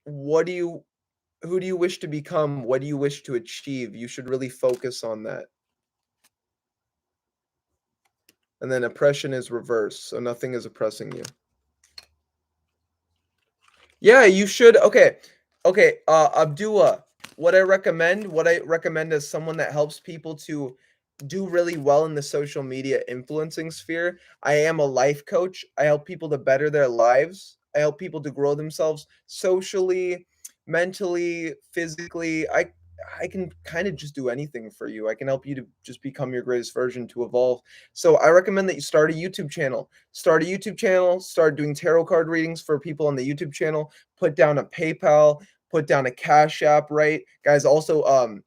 what do you? Who do you wish to become? What do you wish to achieve? You should really focus on that. And then oppression is reverse, so nothing is oppressing you. Yeah, you should. Okay, okay. Abdullah, what I recommend as someone that helps people to do really well in the social media influencing sphere. I am a life coach. I help people to better their lives. I help people to grow themselves socially, mentally, physically. I can kind of just do anything for you. I can help you to just become your greatest version, to evolve. So I recommend that you start a YouTube channel. Start a YouTube channel, start doing tarot card readings for people on the YouTube channel, put down a PayPal, put down a Cash App, right? Guys, also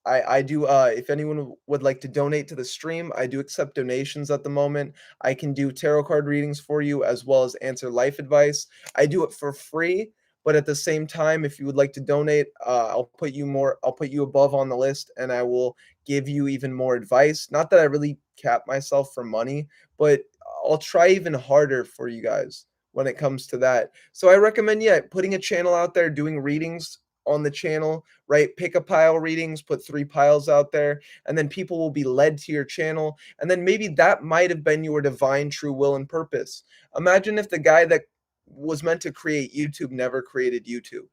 I do if anyone would like to donate to the stream, I do accept donations at the moment. I can do tarot card readings for you as well as answer life advice. I do it for free, but at the same time, if you would like to donate, I'll put you above on the list, and I will give you even more advice. Not that I really cap myself for money, but I'll try even harder for you guys when it comes to that. So I recommend, yeah, putting a channel out there, doing readings, on the channel, right? Pick a pile readings, put 3 piles out there, and then people will be led to your channel, and then maybe that might have been your divine true will and purpose. Imagine if the guy that was meant to create YouTube never created YouTube.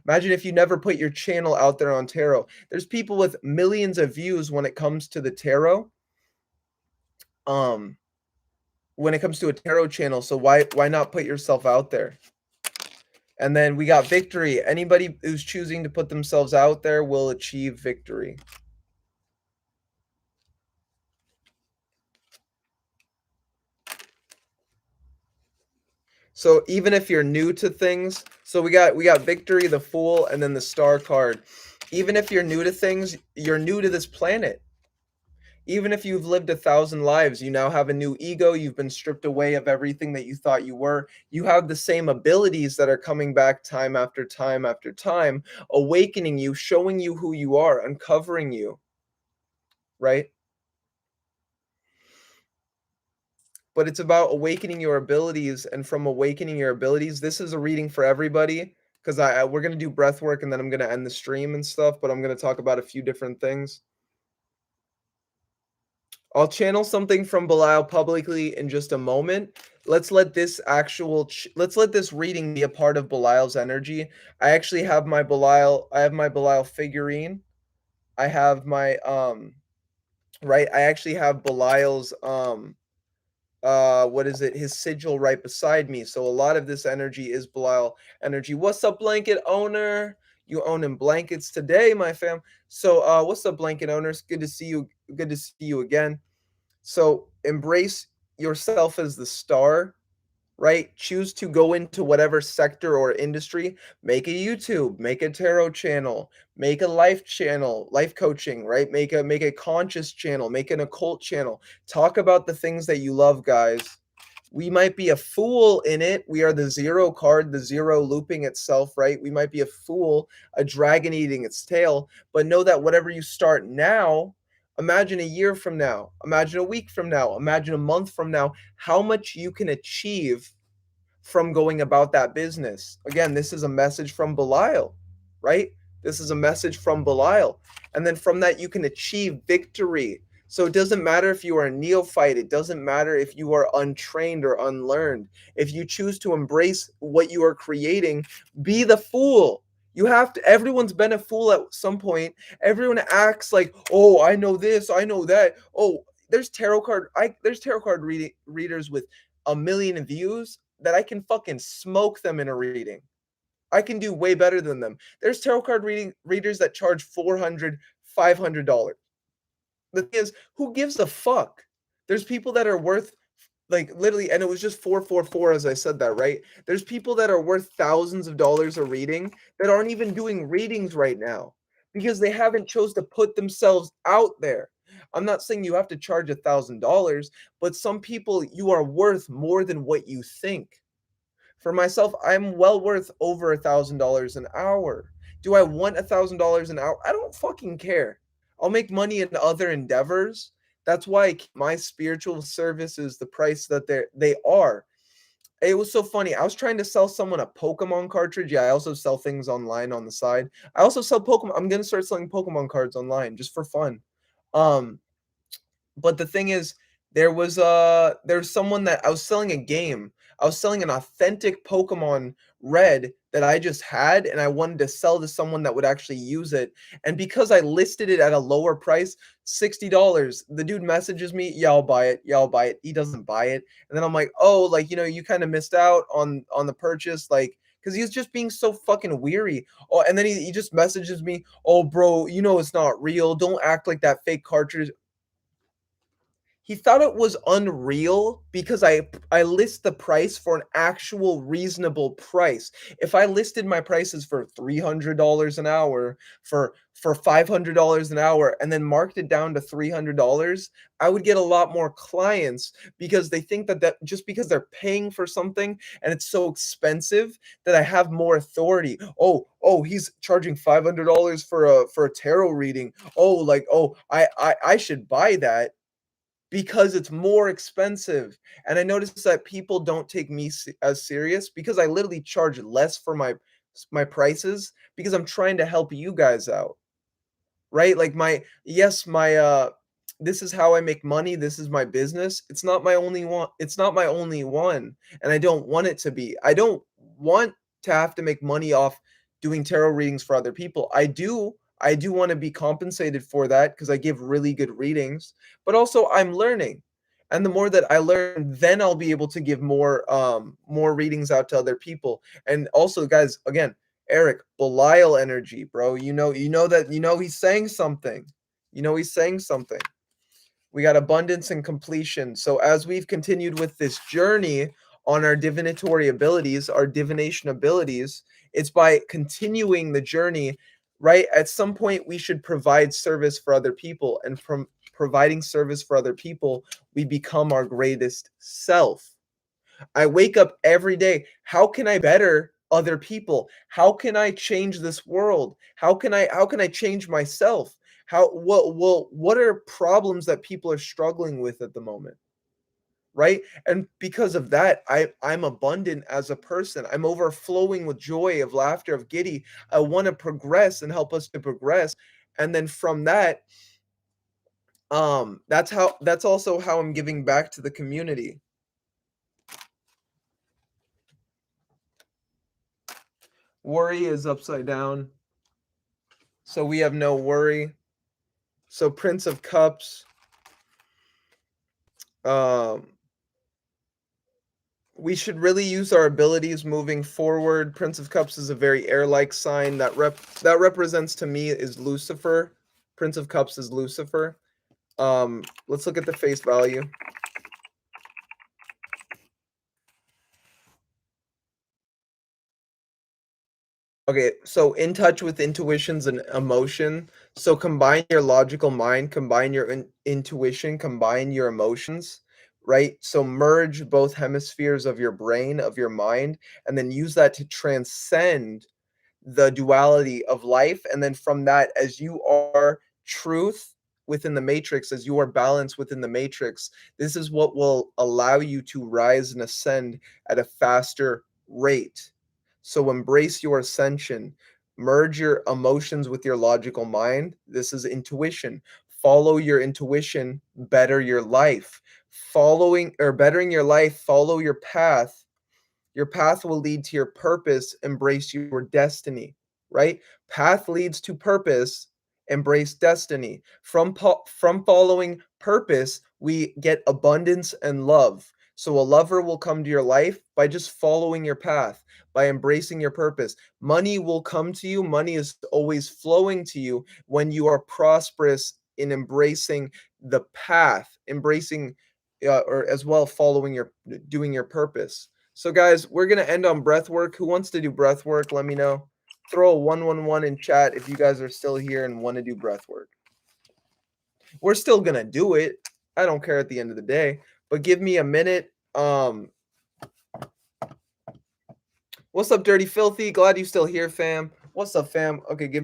Imagine if you never put your channel out there on Taro. There's people with millions of views when it comes to the Taro. Um, when it comes to a Taro channel, so why not put yourself out there? And then we got victory. Anybody who's choosing to put themselves out there will achieve victory. So even if you're new to things, so we got victory, the fool, and then the star card. Even if you're new to things, you're new to this planet. Even if you've lived 1,000 lives, you now have a new ego. You've been stripped away of everything that you thought you were. You have the same abilities that are coming back time after time after time, awakening you, showing you who you are, uncovering you, right? But it's about awakening your abilities, and from awakening your abilities, this is a reading for everybody, because we're going to do breath work and then I'm going to end the stream and stuff, but I'm going to talk about a few different things. I'll channel something from Belial publicly in just a moment. Let's let this let's let this reading be a part of Belial's energy. I actually have my Belial figurine. I have my right, I actually have Belial's what is it, his sigil right beside me. So a lot of this energy is Belial energy. What's up, blanket owner? You owning blankets today, my fam. So what's up, blanket owners? Good to see you. Good to see you again. So embrace yourself as the star, right? Choose to go into whatever sector or industry. Make a YouTube, make a tarot channel, make a life channel, life coaching, right? Make a conscious channel, make an occult channel. Talk about the things that you love, guys. We might be a fool in it. We are the zero card, the zero looping itself, right? We might be a fool, a dragon eating its tail, but know that whatever you start now, imagine a year from now, imagine a week from now, imagine a month from now, how much you can achieve from going about that business. Again, this is a message from Belial, right? This is a message from Belial. And then from that, you can achieve victory. So it doesn't matter if you are a neophyte. It doesn't matter if you are untrained or unlearned. If you choose to embrace what you are creating, be the fool. You have to, everyone's been a fool at some point. Everyone acts like, oh, I know this, I know that. Oh, there's tarot card readers with a million views that I can fucking smoke them in a reading. I can do way better than them. There's tarot card readers that charge $400, $500. The thing is, who gives a fuck? There's people that are worth like literally, and it was just 444 as I said that, right? There's people that are worth thousands of dollars a reading that aren't even doing readings right now because they haven't chose to put themselves out there. I'm not saying you have to charge $1,000, but some people, you are worth more than what you think. For myself, I'm well worth over $1,000 an hour. Do I want $1,000 an hour? I don't fucking care. I'll make money in other endeavors. That's why my spiritual services the price that they are. It was so funny. I was trying to sell someone a Pokemon cartridge. Yeah, I also sell things online on the side. I also sell Pokemon. I'm gonna start selling Pokemon cards online just for fun. Um, but the thing is, there's someone that I was selling a game. I was selling an authentic Pokemon Red that I just had, and I wanted to sell to someone that would actually use it. And because I listed it at a lower price, $60, the dude messages me, yeah, I'll buy it. Yeah, I'll buy it. He doesn't buy it. And then I'm like, oh, like, you kind of missed out on the purchase, like, because he's just being so fucking weary. Oh, and then he just messages me, oh, bro, it's not real. Don't act like that fake cartridge. He thought it was unreal because I list the price for an actual reasonable price. If I listed my prices for $300 an hour, for $500 an hour, and then marked it down to $300, I would get a lot more clients because they think that just because they're paying for something and it's so expensive that I have more authority. Oh, he's charging $500 for a tarot reading. Oh, like, oh, I should buy that because it's more expensive. And I noticed that people don't take me as serious because I literally charge less for my prices because I'm trying to help you guys out, right? Like this is how I make money, this is my business. It's not my only one, and I don't want it to be. I don't want to have to make money off doing tarot readings for other people. I do want to be compensated for that because I give really good readings, but also I'm learning. And the more that I learn, then I'll be able to give more readings out to other people. And also, guys, again, Eric, Belial energy, bro. He's saying something. He's saying something. We got abundance and completion. So as we've continued with this journey on our divinatory abilities, our divination abilities, it's by continuing the journey, right? At some point we should provide service for other people, and from providing service for other people, we become our greatest self. I wake up every day. How can I better other people? How can I change this world? How can I change myself? What are problems that people are struggling with at the moment? Right? And because of that, I'm abundant as a person. I'm overflowing with joy, of laughter, of giddy. I want to progress and help us to progress. And then from that, that's also how I'm giving back to the community. Worry is upside down. So we have no worry. So Prince of Cups. Um, we should really use our abilities moving forward. Prince of Cups is a very air-like sign that represents to me is Lucifer. Prince of Cups is Lucifer. Let's look at the face value. Okay, so in touch with intuitions and emotion. So combine your logical mind, combine your intuition, combine your emotions, right? So merge both hemispheres of your brain, of your mind, and then use that to transcend the duality of life. And then from that, as you are truth within the matrix, as you are balance within the matrix, this is what will allow you to rise and ascend at a faster rate. So embrace your ascension. Merge your emotions with your logical mind. This is intuition. Follow your intuition, better your life. Following or bettering your life, follow your path. Your path will lead to your purpose. Embrace your destiny, right? Path leads to purpose. Embrace destiny. From following purpose, we get abundance and love. So a lover will come to your life by just following your path, by embracing your purpose. Money will come to you. Money is always flowing to you when you are prosperous in embracing the path, embracing or as well following your doing your purpose. So guys, we're gonna end on breath work. Who wants to do breath work? Let me know. Throw a 111 in chat if you guys are still here and want to do breath work. We're still gonna do it. I don't care at the end of the day. But give me a minute. What's up, Dirty Filthy? Glad you still here, fam. What's up, fam? Okay, give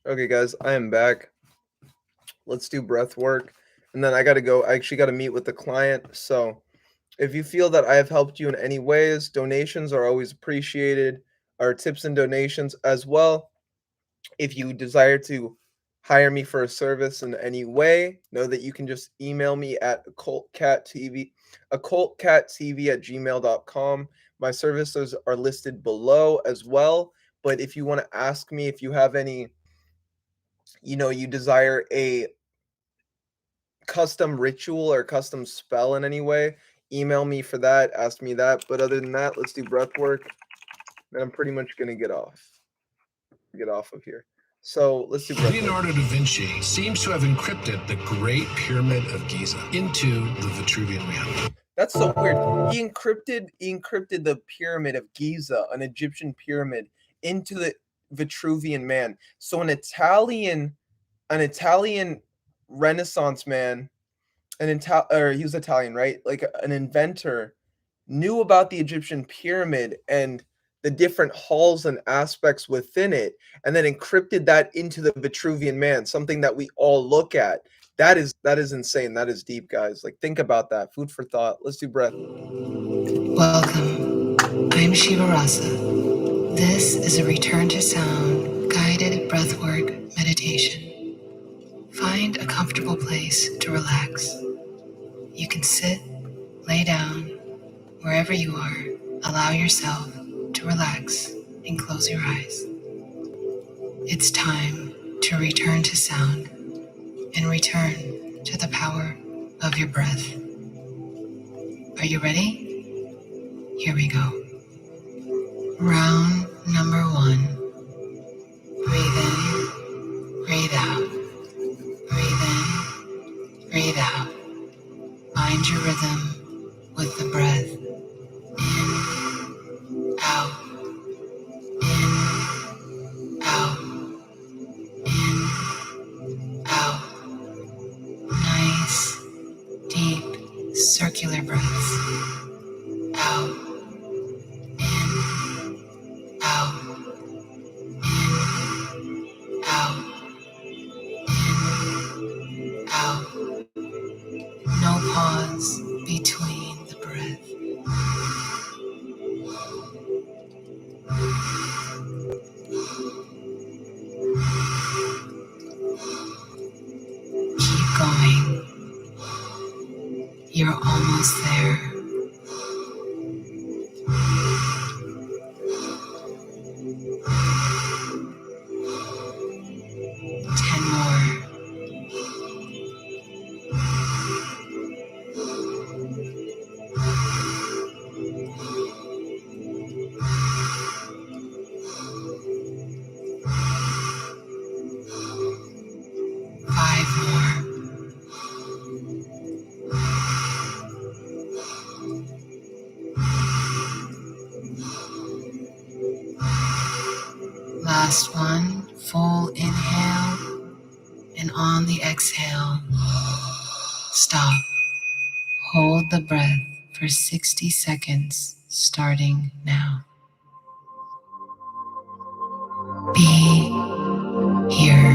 Okay, guys, I am back. Let's do breath work. And then I got to go. I actually got to meet with the client. So if you feel that I have helped you in any ways, donations are always appreciated. Our tips and donations as well. If you desire to hire me for a service in any way, know that you can just email me at OccultcatTv, OccultcatTv@gmail.com. My services are listed below as well. But if you want to ask me if you have any, you desire a custom ritual or custom spell in any way, email me for that, ask me that. But other than that, let's do breath work. Then I'm pretty much going to get off of here. So let's do breath work. Leonardo da Vinci seems to have encrypted the Great Pyramid of Giza into the Vitruvian Man. That's so weird. He encrypted the Pyramid of Giza, an Egyptian pyramid, into the Vitruvian Man. So an Italian Renaissance man, he was Italian, right? Like an inventor, knew about the Egyptian pyramid and the different halls and aspects within it, and then encrypted that into the Vitruvian Man, something that we all look at. That is insane. That is deep, guys. Like, think about that. Food for thought. Let's do breath. Welcome. I'm Shiva Rasa. This is a return to sound guided breathwork meditation. Find a comfortable place to relax. You can sit, lay down, wherever you are. Allow yourself to relax and close your eyes. It's time to return to sound and return to the power of your breath. Are you ready? Here we go. Round number 1. Breathe in, breathe out. Breathe in, breathe out. Find your rhythm with the breath. In, out, in, out, in, out. Nice, deep, circular breaths. Out, in, out, in, out, in, out. No pause between the breath. Keep going. You're almost there. 10 more. 5 more. 1, full inhale, and on the exhale, stop. Hold the breath for 60 seconds, starting now. Be here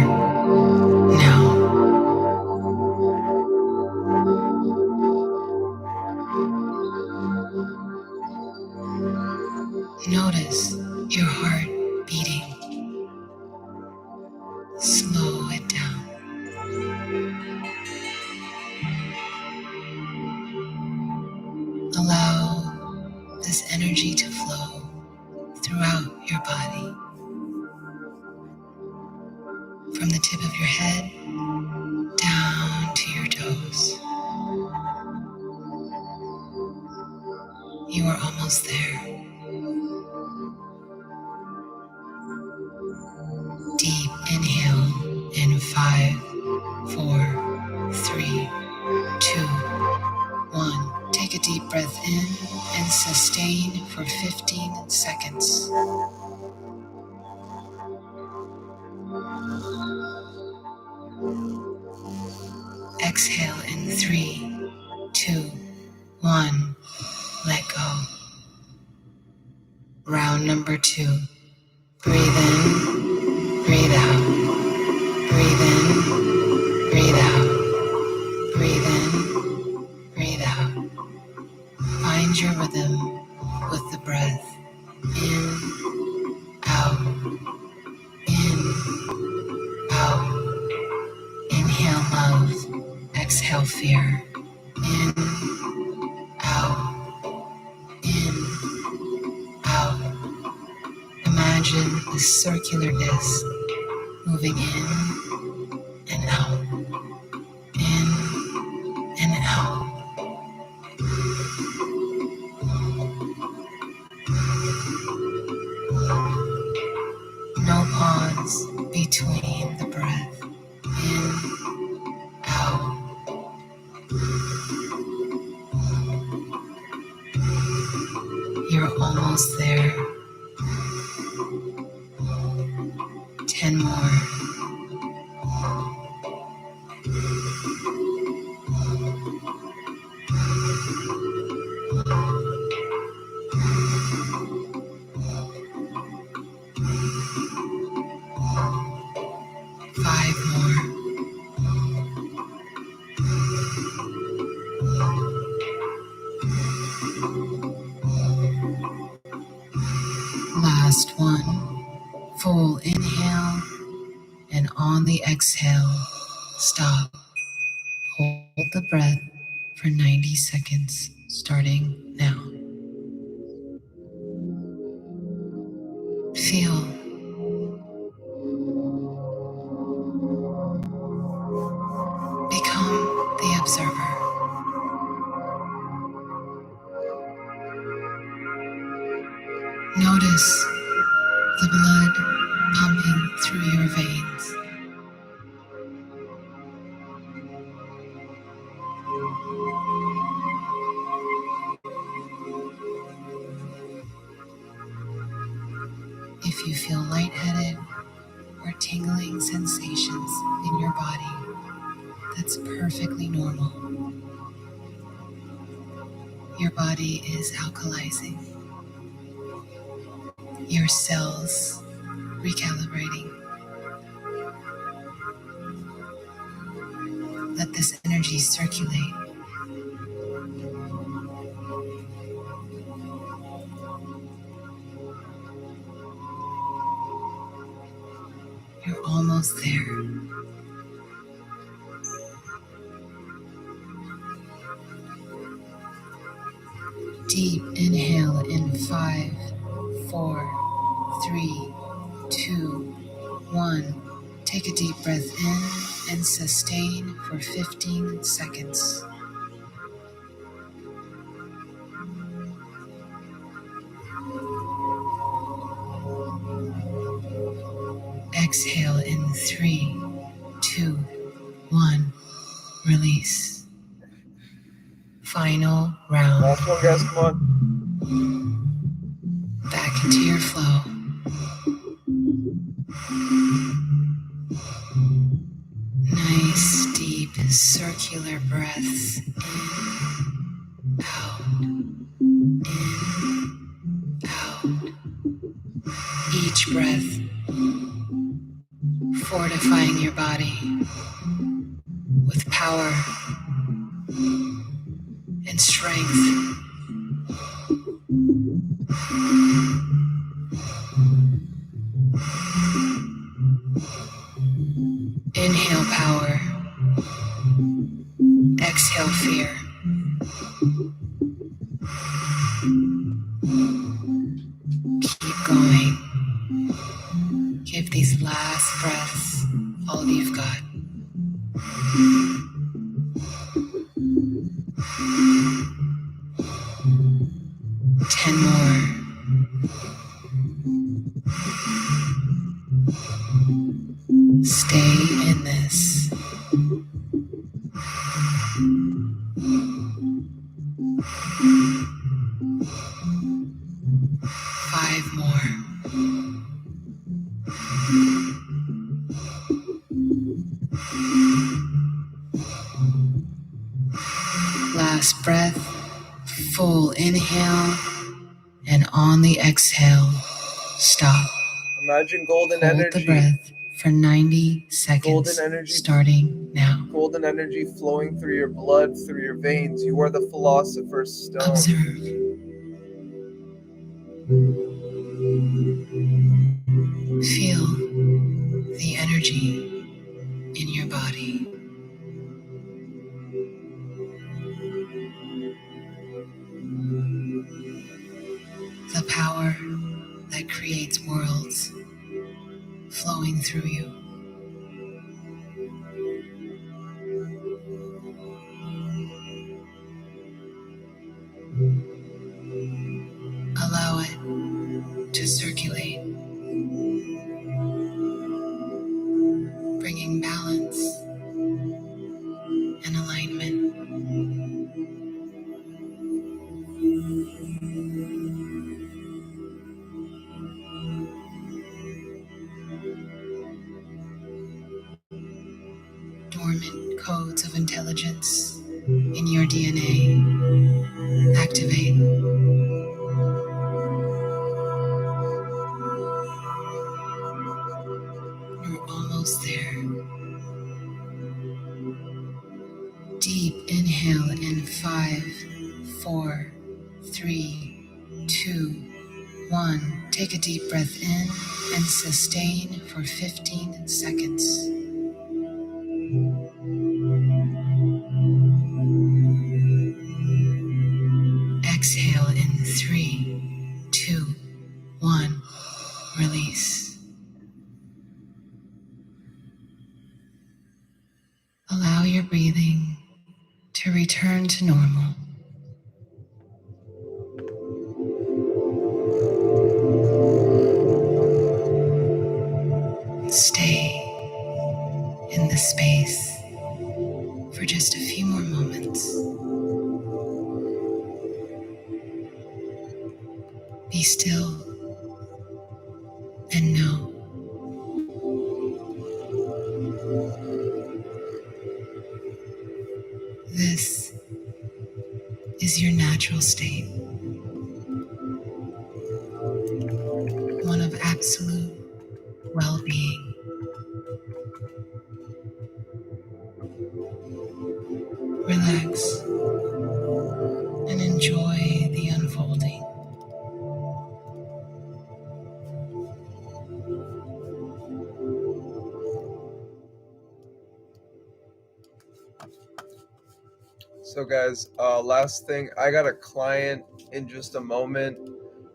now. Notice your heart beating. Slow it down. Allow this energy to flow throughout your body. From the tip of your head down to your toes. You are almost there. Deep inhale in 5, 4, 3, 2, 1. Take a deep breath in and sustain for 15 seconds. Exhale in 3, 2, 1. Let go. Round number 2. Breathe in, breathe out. Exhale fear. In, out, in, out. Imagine a circular disc moving in and out, in and out. No pause between the breath. In, out. You're almost there. 10 more. 5 more. Last one. Full inhale, and on the exhale, stop. Hold the breath for 90 seconds, starting now. Feel. Become the observer. Notice the blood pumping through your veins. If you feel lightheaded or tingling sensations in your body, that's perfectly normal. Your body is alkalizing. Your cells recalibrating. Let this energy circulate. You're almost there. Deep inhale in 5, 4, 3, 2, 1. Take a deep breath in and sustain for 15 seconds. Exhale in 3, 2, 1. Release. Final round. Last one, guys, come on. Back into your flow. Nice, deep, circular breaths. In, out, in, out. Each breath fortifying your body with power and strength. Inhale power. Exhale fear. Keep going. Give these last breaths all you've got. Ten more. Stay in this. Five more. Last breath, full inhale, and on the exhale, stop. Imagine golden Hold energy. the breath for 90 seconds, Golden energy. starting now. Golden energy flowing through your blood, through your veins. You are the philosopher's stone. Observe. Feel the energy in your body. creating balance and alignment. Dormant codes of intelligence in your DNA activate. You're almost there. Deep inhale in 5, 4, 3, 2, 1. Take a deep breath in and sustain for 15 seconds. Exhale in 3, 2, 1. Release. Allow your breathing to return to normal. Stay in this space for just a few more moments. Be still and know this is your natural state, one of absolute well-being. Relax and enjoy the unfolding. So guys, last thing, I got a client in just a moment.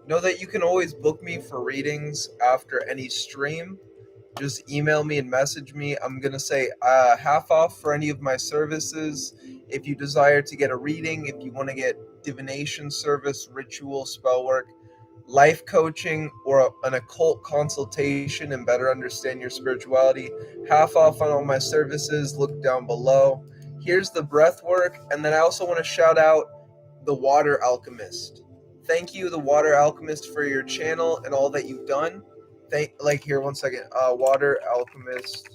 Know that you can always book me for readings after any stream. Just email me and message me. I'm gonna say half off for any of my services. If you desire to get a reading, if you want to get divination service, ritual, spellwork, life coaching, or an occult consultation and better understand your spirituality, half off on all my services. Look down below. Here's the breath work, and then I also want to shout out the Water Alchemist. Thank you, the Water Alchemist, for your channel and all that you've done. Here, one second. Water Alchemist.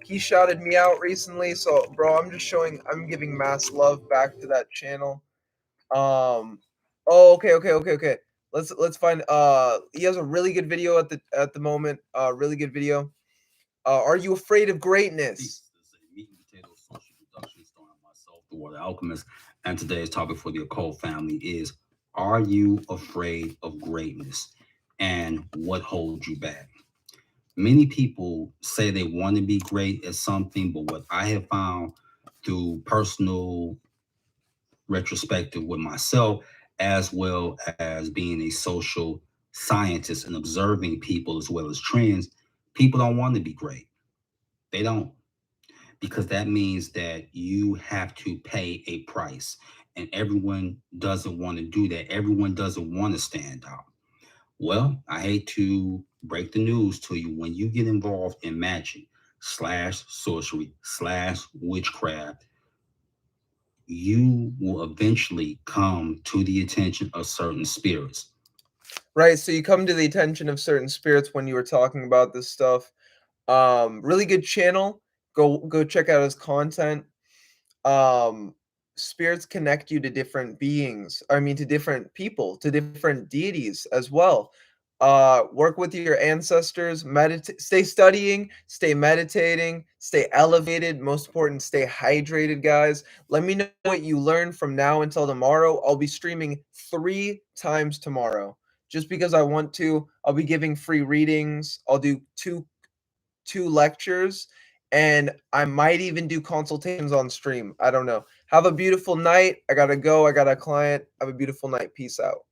He shouted me out recently, so bro, I'm giving mass love back to that channel. Oh, okay. Let's find. He has a really good video at the moment. Really good video. Are you afraid of greatness? This is a meat and potatoes social production starring myself, the Water Alchemist, and today's topic for the occult family is: are you afraid of greatness, and what holds you back? Many people say they want to be great at something, but what I have found through personal retrospective with myself, as well as being a social scientist and observing people as well as trends, people don't want to be great. They don't, because that means that you have to pay a price, and everyone doesn't want to do that. Everyone doesn't want to stand out. Well, I hate to break the news to you. When you get involved in magic slash sorcery slash witchcraft, you will eventually come to the attention of certain spirits. Right, so you come to the attention of certain spirits when you were talking about this stuff. Really good channel. Go check out his content. Spirits connect you to different beings. I mean, to different people, to different deities as well. Work with your ancestors. Meditate. Stay studying. Stay meditating. Stay elevated. Most important, stay hydrated, guys. Let me know what you learned from now until tomorrow. I'll be streaming 3 times tomorrow. Just because I want to. I'll be giving free readings. I'll do two lectures, and I might even do consultations on stream. I don't know. Have a beautiful night. I gotta go. I got a client. Have a beautiful night. Peace out.